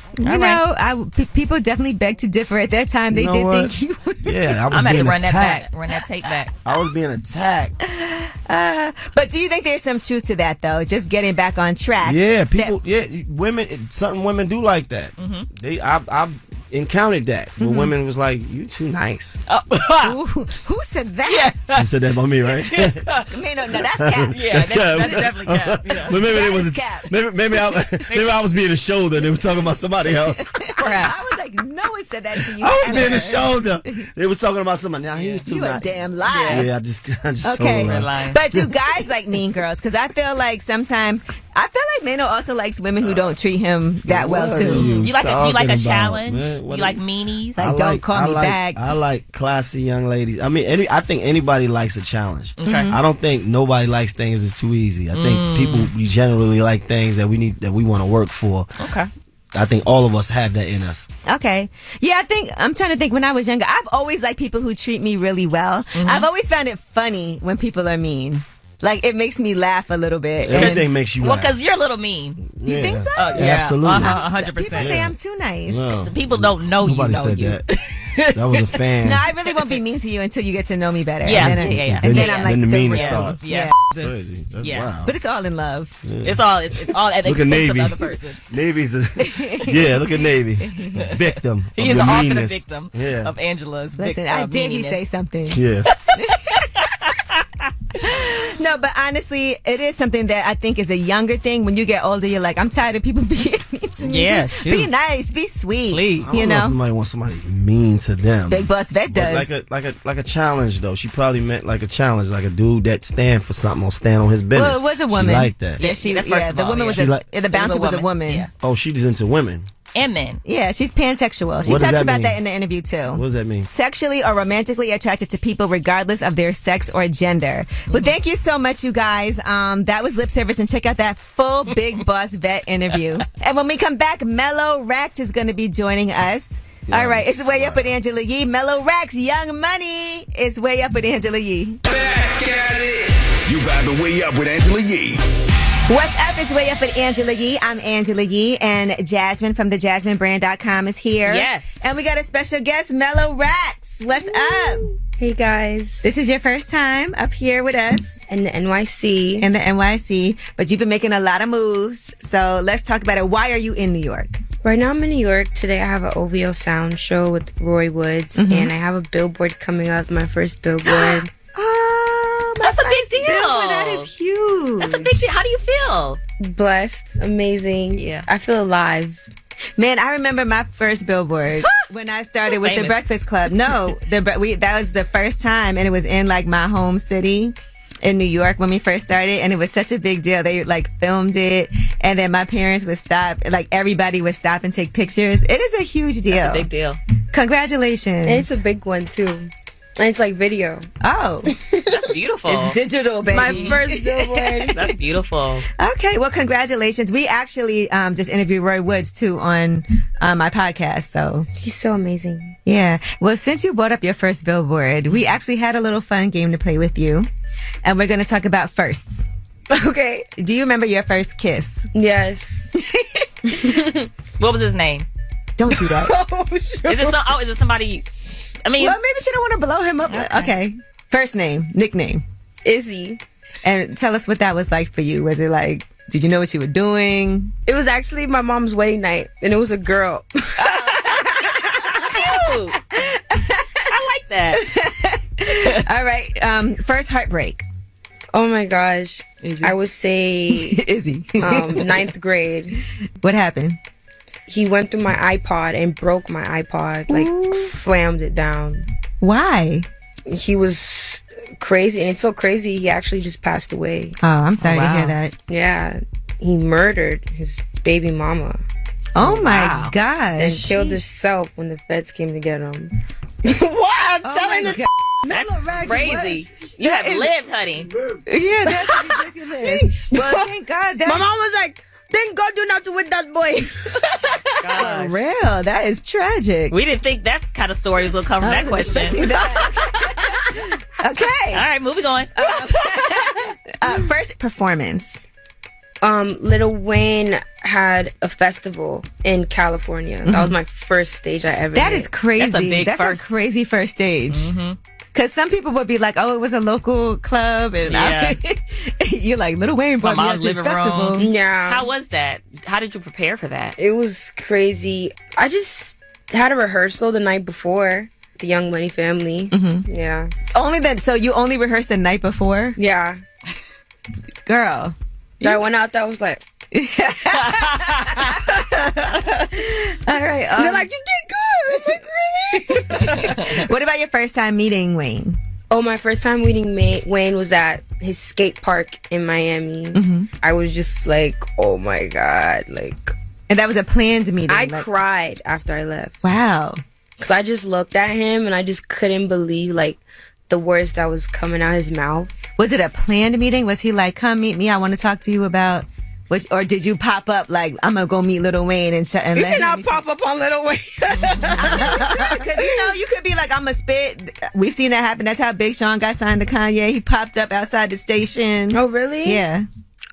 People definitely beg to differ at that time. They did think you were. Yeah, I was I'm being gonna attacked. run that tape back. I was being attacked. But do you think there's some truth to that, though? Just getting back on track. Yeah, women. Certain women do like that. I've encountered that where women was like, "You too nice." Ooh, who said that? Yeah. You said that about me, right? No, that's cap. Yeah, that's cap. That's definitely cap. Yeah. But maybe That it was is cap. maybe I was being a shoulder. They were talking about somebody else. I was like, no one said that to you. I was being a shoulder. They were talking about somebody. Now he was too You nice. a damn liar. Yeah, I just told Okay, her. but do guys like mean girls? Because I feel like sometimes Mano also likes women who don't treat him that well too. Do you like a challenge? Man, Do you like meanies? Like, don't call me back. I like classy young ladies. I mean, I think anybody likes a challenge. Okay. I don't think nobody likes things that's too easy. I think people generally like things that we want to work for. Okay. I think all of us have that in us. Okay. Yeah, I'm trying to think when I was younger, I've always liked people who treat me really well. I've always found it funny when people are mean. Like, it makes me laugh a little bit. Everything makes you laugh. Well, because you're a little mean. You think so? Yeah, absolutely. 100%. People say I'm too nice. No. People don't know Nobody you. said that. That was a fan. No, I really won't be mean to you until you get to know me better. Yeah, And then, And then I'm like, then the meanness real. starts. Yeah. That's crazy. That's Yeah. wild. But it's all in love. Yeah. It's all at the Look at expense Navy. of the other person. Navy's look at Navy. Victim. He of is the often meanness. a victim Yeah. of Angela's. Listen, I dare he say something. Yeah. No, but honestly, it is something that I think is a younger thing. When you get older, you're like, I'm tired of people being mean to me. Yeah, Just shoot. be nice, be sweet. Please. I don't know if somebody wants somebody mean to them. Big Boss Vet does. Like a challenge though. She probably meant like a challenge, like a dude that stand for something or stand on his business. Well, it was a woman. She liked that. Yeah, That's first of the all, woman yeah. was the bouncer was a woman. Yeah. Oh, she's into women. And men. Yeah, she's pansexual. She What does talks that about mean? that in the interview too. What does that mean? Sexually or romantically attracted to people regardless of their sex or gender. Well, thank you so much, you guys. That was Lip Service, and check out that full Big Boss Vet interview. And when we come back, Melo Racks is going to be joining us. All right, it's Way Up with Angela Yee. Mellow Racks, Young Money is Way Up with Angela Yee. Back at it. You vibing way up with Angela Yee. What's up? It's Way Up with Angela Yee. I'm Angela Yee, and Jasmine from thejasminebrand.com is here. Yes. And we got a special guest, Melo Racks. What's up? Hey guys. This is your first time up here with us. In the NYC. In the NYC. But you've been making a lot of moves. So let's talk about it. Why are you in New York? Right now I'm in New York. Today I have an OVO sound show with Roy Woods. And I have a billboard coming up, my first billboard. That's a big deal. That is huge. That's a big deal. How do you feel? Blessed. Amazing. Yeah. I feel alive. Man, I remember my first billboard when I started with the Breakfast Club. No, that was the first time, and it was in like my home city in New York when we first started, and it was such a big deal. They like filmed it, and then my parents would stop, like everybody would stop and take pictures. It is a huge deal. That's a big deal. Congratulations. And it's a big one too. And it's like video. Oh. That's beautiful. It's digital, baby. My first billboard. That's beautiful. Okay, well, congratulations. We actually just interviewed Roy Woods, too, on my podcast. So he's so amazing. Yeah. Well, since you brought up your first billboard, we actually had a little fun game to play with you. And we're going to talk about firsts. Okay. Do you remember your first kiss? Yes. What was his name? Don't do that. Is it somebody? I mean, well, maybe she don't want to blow him up. Okay. First name, nickname. Izzy. And tell us what that was like for you. Was it like, did you know what you were doing? It was actually my mom's wedding night, and it was a girl. Cute. I like that. All right. First heartbreak. Oh my gosh. Izzy. I would say Izzy. 9th grade. What happened? He went through my iPod and broke my iPod, like slammed it down. Why? He was crazy, and it's so crazy he actually just passed away. Oh, I'm sorry to hear that. Yeah, he murdered his baby mama. Oh my gosh. And killed himself when the feds came to get him. What? I'm telling you. That's crazy. You have lived, honey. Yeah, that's ridiculous. Well, thank God that my mom was like, thank God do nothing with that boy. For real, that is tragic. We didn't think that kind of story was going to come from that question. Okay. All right, moving on. First performance. Lil Wayne had a festival in California. That was my first stage I ever That did. is crazy. That's a crazy first stage. Because some people would be like, oh, it was a local club. And you're like, Lil Wayne brought me out to his festival. Yeah. How was that? How did you prepare for that? It was crazy. I just had a rehearsal the night before. The Young Money family. Yeah. Only that, so you only rehearsed the night before? Yeah. Girl. I went out there, I was like, all right. they're like, you did good. I'm like, really? What about your first time meeting Wayne? Oh, my first time meeting Wayne was at his skate park in Miami. I was just like, oh my God. Like, and that was a planned meeting? I cried after I left. Wow. Because I just looked at him and I just couldn't believe, like, the words that was coming out his mouth. Was it a planned meeting? Was he like, come meet me, I want to talk to you about... or did you pop up like, I'm gonna go meet Lil Wayne and you did not pop up on Lil Wayne? Because you could be like, I'm a spit. We've seen that happen. That's how Big Sean got signed to Kanye. He popped up outside the station. Oh, really? Yeah.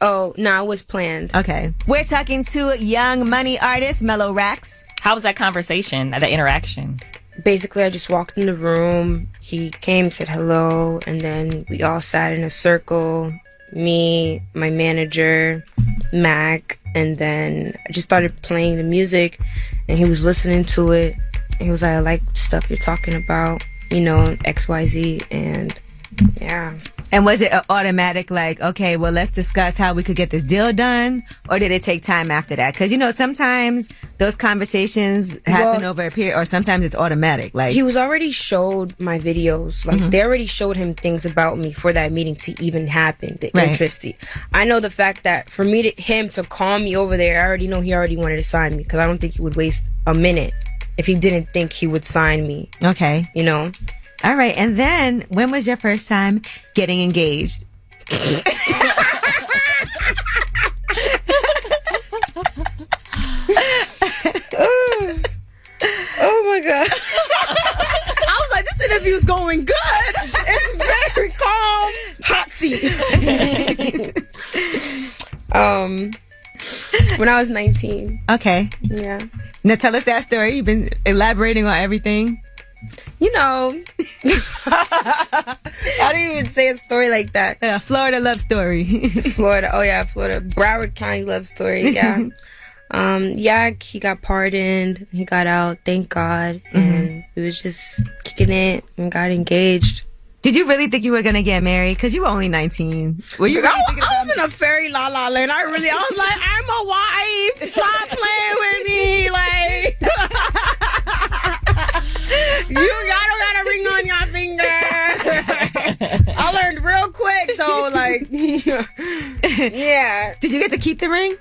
Oh, no, it was planned. Okay. We're talking to Young Money artist Melo Racks. How was that conversation, that interaction? Basically, I just walked in the room. He came, said hello, and then we all sat in a circle. Me, my manager, Mac, and then I just started playing the music, and he was listening to it. And he was like, I like stuff you're talking about, XYZ, and yeah. And was it an automatic like, okay, well, let's discuss how we could get this deal done? Or did it take time after that? Because, sometimes those conversations happen over a period, or sometimes it's automatic. Like, he was already showed my videos. Like, they already showed him things about me for that meeting to even happen, the interest. I know the fact that for him to call me over there, I already know he already wanted to sign me, because I don't think he would waste a minute if he didn't think he would sign me. Okay. All right. And then, when was your first time getting engaged? Oh my God. I was like, this interview's going good. It's very calm. Hot seat. When I was 19. Okay. Yeah. Now tell us that story. You've been elaborating on everything. I don't even say a story like that. Yeah, Florida love story. Florida. Oh yeah, Florida. Broward County love story. Yeah. He got pardoned. He got out, thank God. And we was just kicking it and got engaged. Did you really think you were going to get married? Because you were only 19. Were you really thinking about I was in a fairy la la land. I was like, I'm a wife. Stop playing with me. Like, y'all don't got a ring on your finger. I learned real quick, though. Like, yeah. Did you get to keep the ring?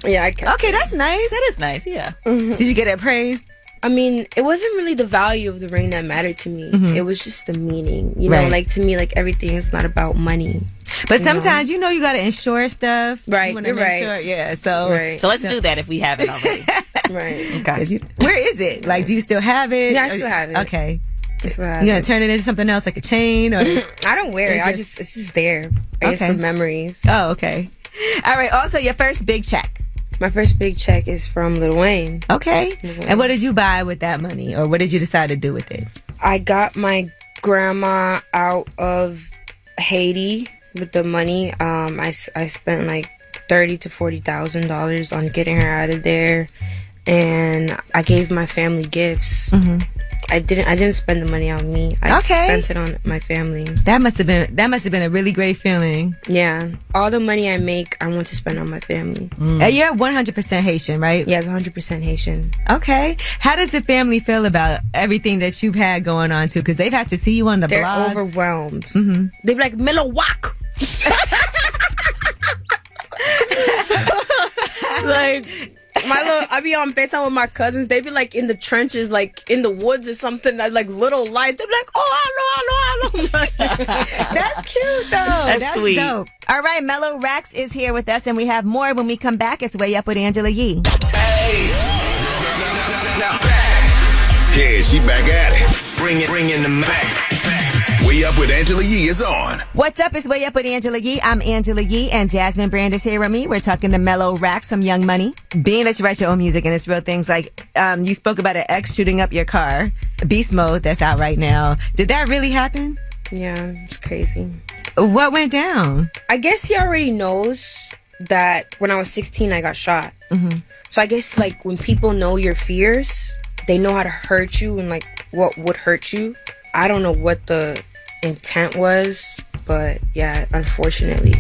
Yeah, I kept Okay, that's nice. That is nice, yeah. Did you get it appraised? I mean, it wasn't really the value of the ring that mattered to me. It was just the meaning. You know, Right. like to me, like everything is not about money. But sometimes, you gotta insure stuff. Right, You wanna you're make right. Sure, yeah, so. Right. So let's do that if we haven't already. Right. Okay. Where is it? Like, do you still have it? Yeah, I still have it. Okay. I still have You gonna it. turn it into something else, like a chain? Or I don't wear it. It's It's just there. I guess Okay. for memories. Oh, okay. All right. Also, your first big check. My first big check is from Lil Wayne. Okay. And what did you buy with that money, or what did you decide to do with it? I got my grandma out of Haiti with the money. I spent like $30,000 to $40,000 on getting her out of there, and I gave my family gifts. I didn't spend the money on me. I spent it on my family. That must have been a really great feeling. Yeah, all the money I make, I want to spend on my family. And you're 100% Haitian, right? Yeah, it's 100% Haitian. Okay. How does the family feel about everything that you've had going on too? Because they've had to see you on the They're blogs. overwhelmed. They be like, Mellow Rock. Like, I be on FaceTime with my cousins. They be like in the trenches, like in the woods or something. Like little lights. They be like, oh, I know. That's cute though. That's sweet. dope. All right, Melo Racks is here with us, and we have more when we come back. It's Way Up with Angela Yee. Yeah, she back at it. Bring in the Mac. Way Up with Angela Yee is on. What's up? It's Way Up with Angela Yee. I'm Angela Yee, and Jasmine Brand is here with me. We're talking to Melo Racks from Young Money. Being that you write your own music and it's real things, like you spoke about an ex shooting up your car, Beast Mode, that's out right now. Did that really happen? Yeah, it's crazy. What went down? I guess he already knows that when I was 16, I got shot. So I guess like when people know your fears, they know how to hurt you and like what would hurt you. I don't know what the intent was, but yeah, unfortunately,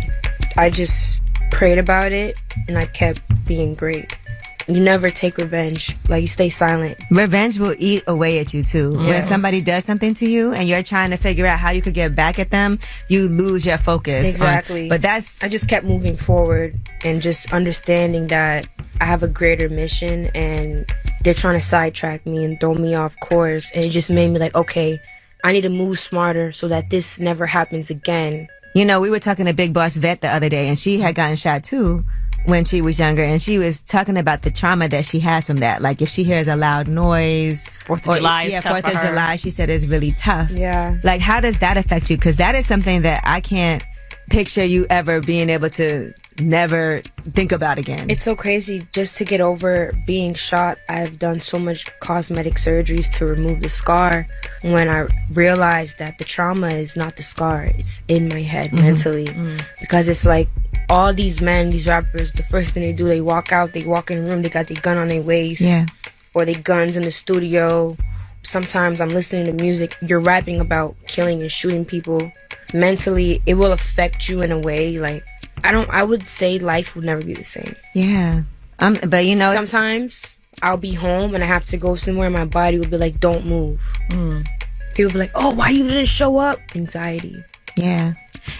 I just prayed about it and I kept being great. You never take revenge. Like, you stay silent. Revenge will eat away at you too. When Yes. somebody does something to you and you're trying to figure out how you could get back at them, you lose your focus. Exactly. But that's... I just kept moving forward and just understanding that I have a greater mission and they're trying to sidetrack me and throw me off course. And it just made me like, okay, I need to move smarter so that this never happens again. You know, we were talking to Big Boss Vet the other day, and she had gotten shot too when she was younger, and she was talking about the trauma that she has from that. Like, if she hears a loud noise, 4th of July is yeah, tough 4th for of her. July, she said is really tough. Yeah. Like, how does that affect you? Because that is something that I can't picture you ever being able to never think about again. It's so crazy just to get over being shot. I've done so much cosmetic surgeries to remove the scar when I realized that the trauma is not the scar, it's in my head mentally. Because it's like all these men, these rappers, the first thing they do, they walk out, they walk in the room, they got their gun on their waist. Yeah. Or they guns in the studio. Sometimes I'm listening to music, you're rapping about killing and shooting people. Mentally, it will affect you in a way, like, I would say life would never be the same. Yeah. But you know, Sometimes I'll be home and I have to go somewhere and my body will be like, don't move. People be like, oh, why you didn't show up? Anxiety. yeah.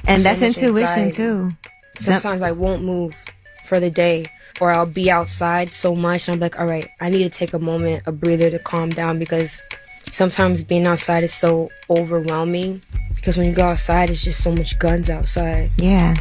And So that's much intuition anxiety. too. Sometimes I won't move for the day, or I'll be outside so much and I'm like, all right, I need to take a moment, a breather to calm down, because sometimes being outside is so overwhelming, because when you go outside, it's just so much guns outside. Yeah.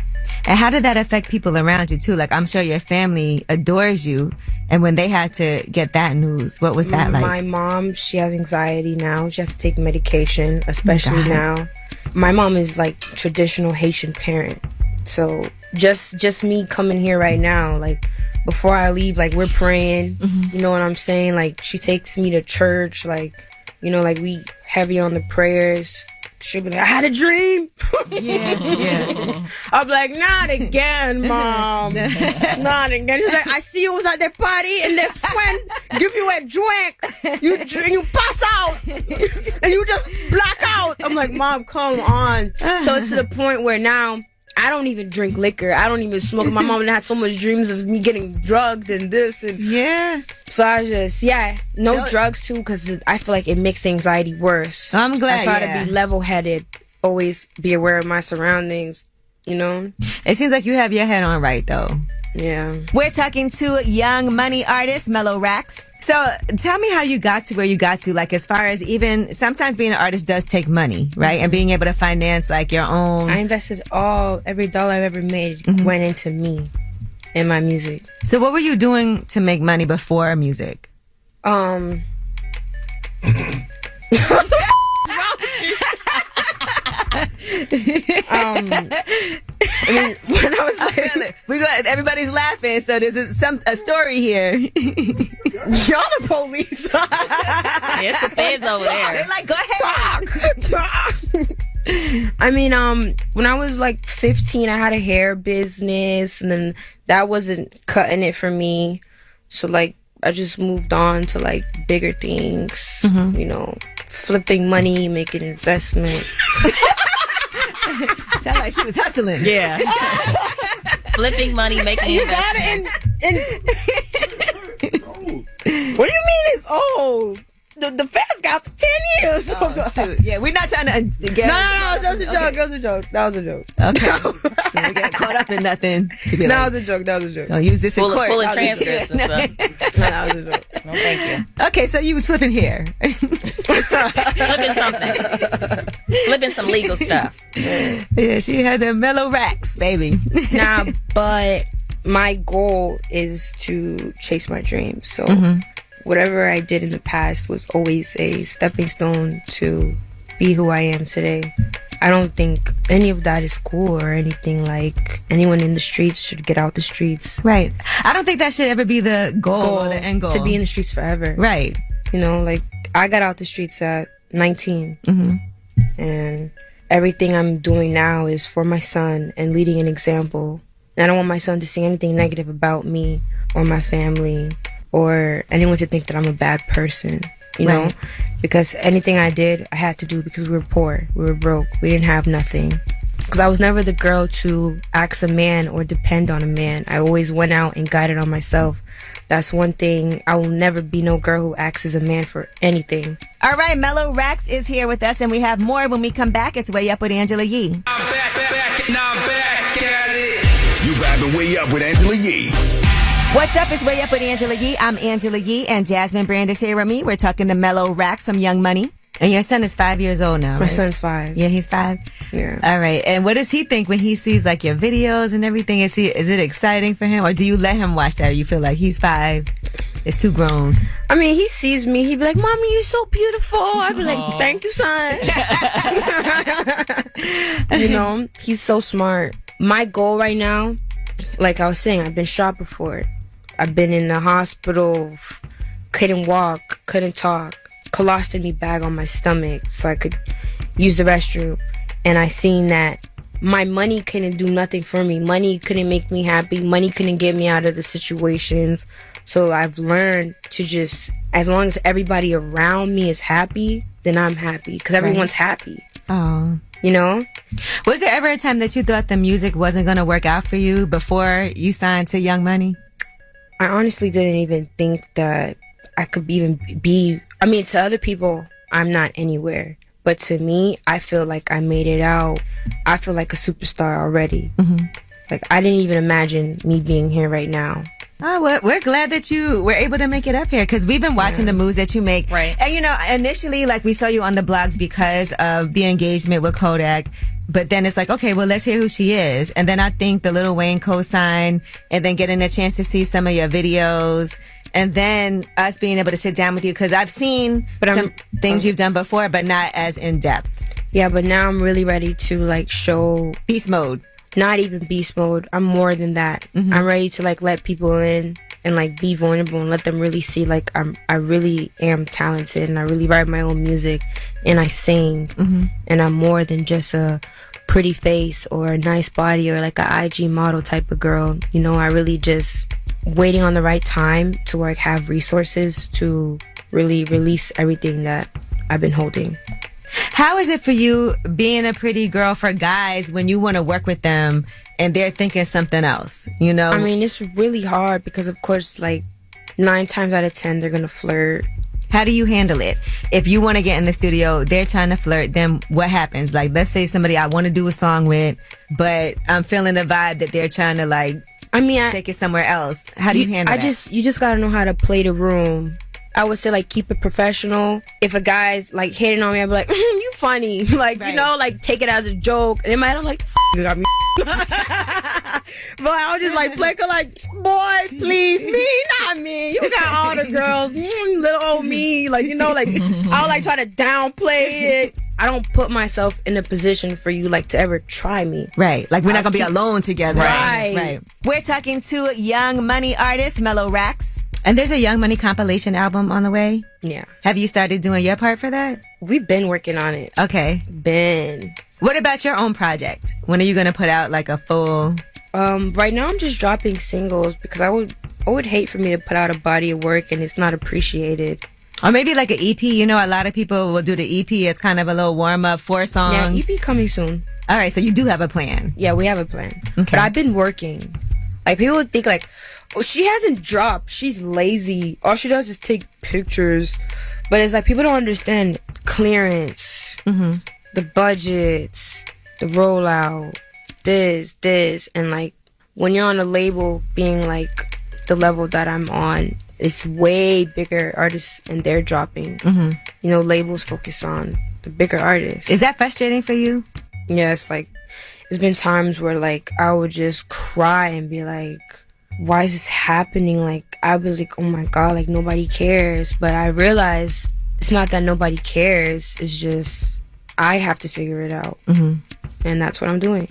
And how did that affect people around you too? Like, I'm sure your family adores you. And when they had to get that news, what was that like? My mom, she has anxiety now. She has to take medication, especially now. My mom is like traditional Haitian parent. So just me coming here right now, like before I leave, like we're praying, you know what I'm saying? Like she takes me to church, like, you know, like we heavy on the prayers. She'll be like, I had a dream. Yeah. I'll be like, not again, Mom. Not again. She's like, I see you was at the party and their friend give you a drink. You drink, you pass out. And you just black out. I'm like, Mom, come on. So it's to the point where now I don't even drink liquor. I don't even smoke. My mom had so much dreams of me getting drugged and this. And Yeah. so I just, no drugs too, because I feel like it makes anxiety worse. I'm glad, I try yeah. to be level-headed, always be aware of my surroundings, you know? It seems like you have your head on right though. Yeah. We're talking to young money artist, Melo Racks. So tell me how you got to where you got to, like as far as even sometimes being an artist does take money, right? And being able to finance like your own. I invested every dollar I've ever made went into me and my music. So what were you doing to make money before music? I mean, when I was everybody's laughing, so there's a story here. Y'all the police. It's the feds over there. They're like, go ahead. Talk. I mean, when I was like 15, I had a hair business, and then that wasn't cutting it for me. So like, I just moved on to like bigger things, you know, flipping money, making investments. Sound like she was hustling. Yeah. Flipping money, making investments. What do you mean it's old? The fast got 10 years. Oh, shoot. Yeah, we're not trying to get. No, that was a joke. Okay. That was a joke. That was a joke. Okay. We get caught up in nothing. That was a joke. Don't use this in court. Full of transcripts and stuff. That was a joke. No, thank you. Okay, so you was flipping hair. Flipping something. Flipping some legal stuff. Yeah, she had the Mellow Racks, baby. Nah, but my goal is to chase my dreams. So whatever I did in the past was always a stepping stone to be who I am today. I don't think any of that is cool or anything. Like, anyone in the streets should get out the streets. Right. I don't think that should ever be the goal or the end goal. To be in the streets forever. Right. You know, like, I got out the streets at 19. And everything I'm doing now is for my son and leading an example. And I don't want my son to see anything negative about me or my family or anyone to think that I'm a bad person, you know? Because anything I did, I had to do because we were poor, we were broke, we didn't have nothing. Because I was never the girl to ask a man or depend on a man. I always went out and guided on myself. That's one thing. I will never be no girl who asks a man for anything. All right, Melo Racks is here with us, and we have more when we come back. It's Way Up with Angela Yee. I'm back at it. You vibing Way Up with Angela Yee. What's up? It's Way Up with Angela Yee. I'm Angela Yee, and Jasmine Brand is here with me. We're talking to Melo Racks from Young Money. And your son is 5 years old now, right? My son's 5. Yeah, he's 5? Yeah. All right. And what does he think when he sees like your videos and everything? Is it exciting for him? Or do you let him watch that? Or you feel like he's 5? It's too grown. I mean, he sees me. He'd be like, "Mommy, you're so beautiful." I'd be like, "Thank you, son." You know, he's so smart. My goal right now, like I was saying, I've been shot before. I've been in the hospital, couldn't walk, couldn't talk, colostomy bag on my stomach so I could use the restroom. And I seen that my money couldn't do nothing for me. Money couldn't make me happy. Money couldn't get me out of the situations. So I've learned to just, as long as everybody around me is happy, then I'm happy. Because everyone's happy. Oh. You know? Was there ever a time that you thought the music wasn't going to work out for you before you signed to Young Money? I honestly didn't even think that I could even be, I mean, to other people, I'm not anywhere. But to me, I feel like I made it out. I feel like a superstar already. Like, I didn't even imagine me being here right now. Oh, we're glad that you were able to make it up here because we've been watching the moves that you make. Right. And, you know, initially, like, we saw you on the blogs because of the engagement with Kodak. But then it's like, okay, well, let's hear who she is. And then I think the Lil Wayne co-sign and then getting a chance to see some of your videos. And then us being able to sit down with you because I've seen some things you've done before, but not as in depth. Yeah, but now I'm really ready to like show beast mode. Not even beast mode. I'm more than that. I'm ready to like let people in and like be vulnerable and let them really see like I really am talented and I really write my own music and I sing and I'm more than just a pretty face or a nice body or like a IG model type of girl. You know, I really just waiting on the right time to like have resources to really release everything that I've been holding. How is it for you being a pretty girl for guys when you want to work with them and they're thinking something else, you know? I mean, it's really hard because, of course, like 9 times out of 10, they're going to flirt. How do you handle it? If you want to get in the studio, they're trying to flirt, then what happens? Like, let's say somebody I want to do a song with, but I'm feeling the vibe that they're trying to like I mean, take it somewhere else? How do you handle that? You just gotta know how to play the room. I would say, like, keep it professional. If a guy's, like, hating on me, I'd be like, you funny. Like, you know, like, take it as a joke. And in my head, I'm like, this got me. But I'll just, like, play her like, boy, please, me, not me. You got all the girls. Little old me. Like, you know, like, I'll, like, try to downplay it. I don't put myself in a position for you, like, to ever try me. Right. Like, we're not going to be alone together. Right. We're talking to Young Money artist, Melo Racks. And there's a Young Money compilation album on the way. Yeah. Have you started doing your part for that? We've been working on it. Okay. What about your own project? When are you going to put out, like, a full... Right now I'm just dropping singles because I would hate for me to put out a body of work and it's not appreciated. Or maybe like an EP. You know, a lot of people will do the EP as kind of a little warm-up, 4 songs. Yeah, EP coming soon. All right, so you do have a plan. Yeah, we have a plan. Okay. But I've been working. Like, people would think, like, oh, she hasn't dropped. She's lazy. All she does is take pictures. But it's like, people don't understand clearance, the budgets, the rollout, this. And, like, when you're on a label being, like, the level that I'm on, it's way bigger artists and they're dropping. You know, labels focus on the bigger artists. Is that frustrating for you? Yeah, it's like, there's been times where, like, I would just cry and be like, why is this happening? Like, I'd be like, oh my God, like, nobody cares. But I realized it's not that nobody cares. It's just, I have to figure it out. And that's what I'm doing.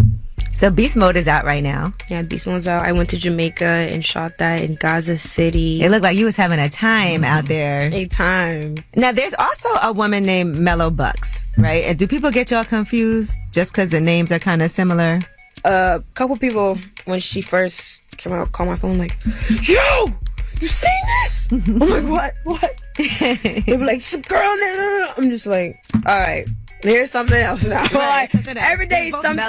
So Beast Mode is out right now. Yeah, Beast Mode's out. I went to Jamaica and shot that in Gaza City. It looked like you was having a time out there. A time. Now, there's also a woman named Mellow Bucks, right? And do people get y'all confused just because the names are kind of similar? A couple people, when she first came out, called my phone like, yo, you seen this? I'm like, what? They were like, it's a girl. I'm just like, all right. Here's something else now. Right, something else. Every day is something.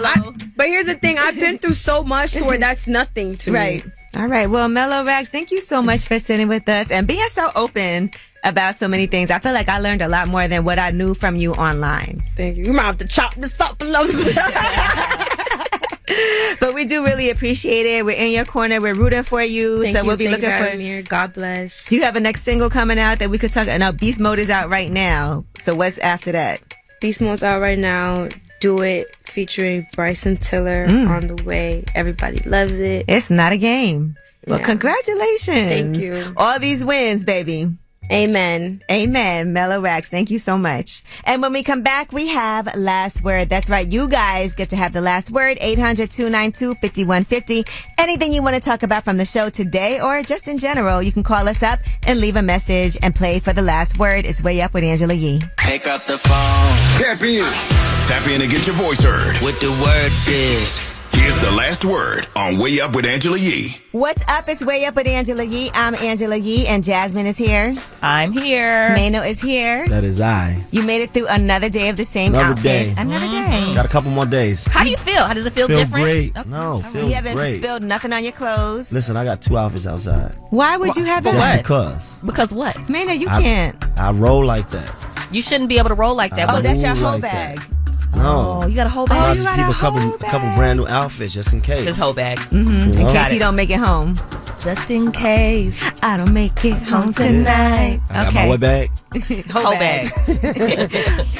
But here's the thing. I've been through so much to where that's nothing to me. All right. Well, Melo Racks, thank you so much for sitting with us and being so open about so many things. I feel like I learned a lot more than what I knew from you online. Thank you. You might have to chop this up a little bit. But we do really appreciate it. We're in your corner. We're rooting for you. Thank so you. we'll be Thank looking you for me. God bless. Do you have a next single coming out that we could talk? No, Beast Mode is out right now. So what's after that? Beast Mode's out right now. Do It featuring Bryson Tiller on the way. Everybody loves it. It's not a game. Well, Yeah. congratulations. Thank you. All these wins, baby. Amen. Amen. Melo Racks, thank you so much. And when we come back, we have Last Word. That's right. You guys get to have the last word. 800-292-5150. Anything you want to talk about from the show today or just in general, you can call us up and leave a message and play for the last word. It's Way Up with Angela Yee. Pick up the phone. Tap in. Tap in and get your voice heard. What the word is. Here's the last word on Way Up with Angela Yee. What's up? It's Way Up with Angela Yee. I'm Angela Yee and Jasmine is here. I'm here. Mano is here. That is I. You made it through another day of the same outfit. Another day. Got a couple more days. How do you feel? How does it feel different? Great. Okay. No, feel You haven't great. spilled nothing on your clothes. Listen, I got 2 outfits outside. Why would you have For that? what? Because. Because what? Mano, you can't. I roll like that. You shouldn't be able to roll like that. Oh, that's your move whole like bag. No. Oh, you got a whole I bag? you just got keep a a couple whole bag. brand new outfits just in case. His whole bag. In Got case it. you don't make it home. Just in case. I don't make it home tonight. I got my way bag. Whole bag.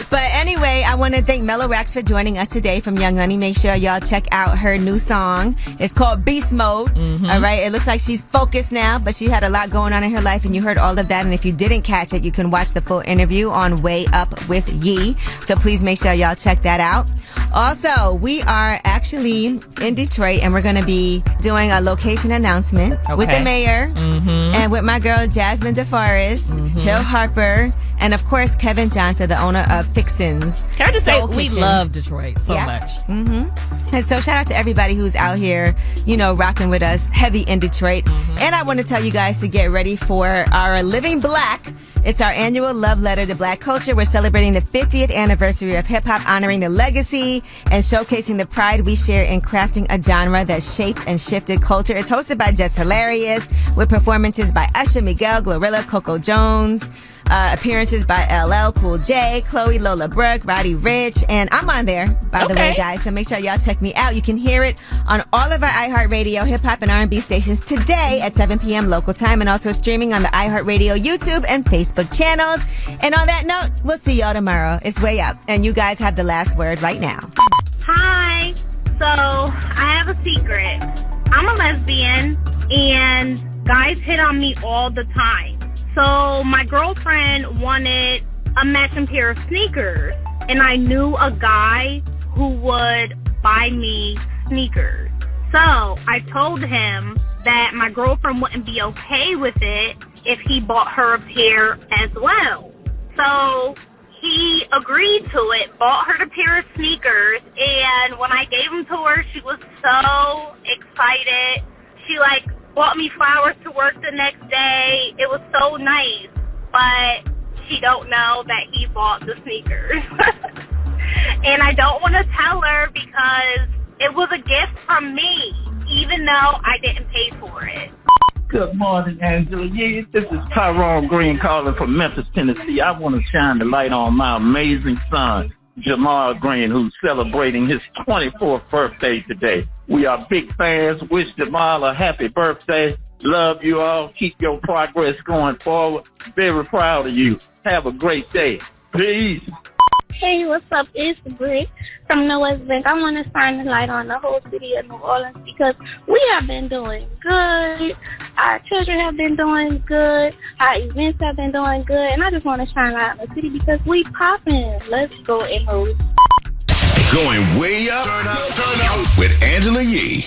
But anyway, I want to thank Melo Racks for joining us today from Young Money. Make sure y'all check out her new song. It's called Beast Mode. All right. It looks like she's focused now, but she had a lot going on in her life, and you heard all of that. And if you didn't catch it, you can watch the full interview on Way Up with Yee. So please make sure y'all check that out. Also, we are actually in Detroit, and we're going to be doing a location announcement with the mayor and with my girl Jasmine DeForest, Hill Harper, and of course Kevin Johnson, the owner of Fixins. Can I just say, Soul we Kitchen. love Detroit so much. And so shout out to everybody who's out here, rocking with us heavy in Detroit. And I want to tell you guys to get ready for our Living Black It's our annual love letter to Black culture. We're celebrating the 50th anniversary of hip-hop, honoring the legacy and showcasing the pride we share in crafting a genre that shaped and shifted culture. It's hosted by Just Hilarious, with performances by Usher, Miguel, Glorilla, Coco Jones, appearances by LL Cool J, Chloe, Lola Brooke, Roddy Ricch, and I'm on there, by the way, guys. So make sure y'all check me out. You can hear it on all of our iHeartRadio hip-hop and R&B stations today at 7 p.m. local time, and also streaming on the iHeartRadio YouTube and Facebook channels. And on that note, we'll see y'all tomorrow. It's Way Up, and you guys have the last word right now. Hi. So, I have a secret. I'm a lesbian, and guys hit on me all the time. So my girlfriend wanted a matching pair of sneakers, and I knew a guy who would buy me sneakers. So I told him that my girlfriend wouldn't be okay with it if he bought her a pair as well. So he agreed to it, bought her the pair of sneakers, and when I gave them to her, she was so excited. She bought me flowers to work the next day. It was so nice, but she don't know that he bought the sneakers. And I don't want to tell her because it was a gift from me, even though I didn't pay for it. Good morning, Angela. Yeah, this is Tyrone Greene calling from Memphis, Tennessee. I want to shine the light on my amazing son, Jamal Greene, who's celebrating his 24th birthday today. We are big fans. Wish Jamal a happy birthday. Love you all. Keep your progress going forward. Very proud of you. Have a great day. Peace. Hey, what's up? It's Brick from the West Bank. I want to shine the light on the whole city of New Orleans because we have been doing good. Our children have been doing good. Our events have been doing good. And I just want to shine light on the city because we popping. Let's go, Emerald. Going way up, turn up with Angela Yee.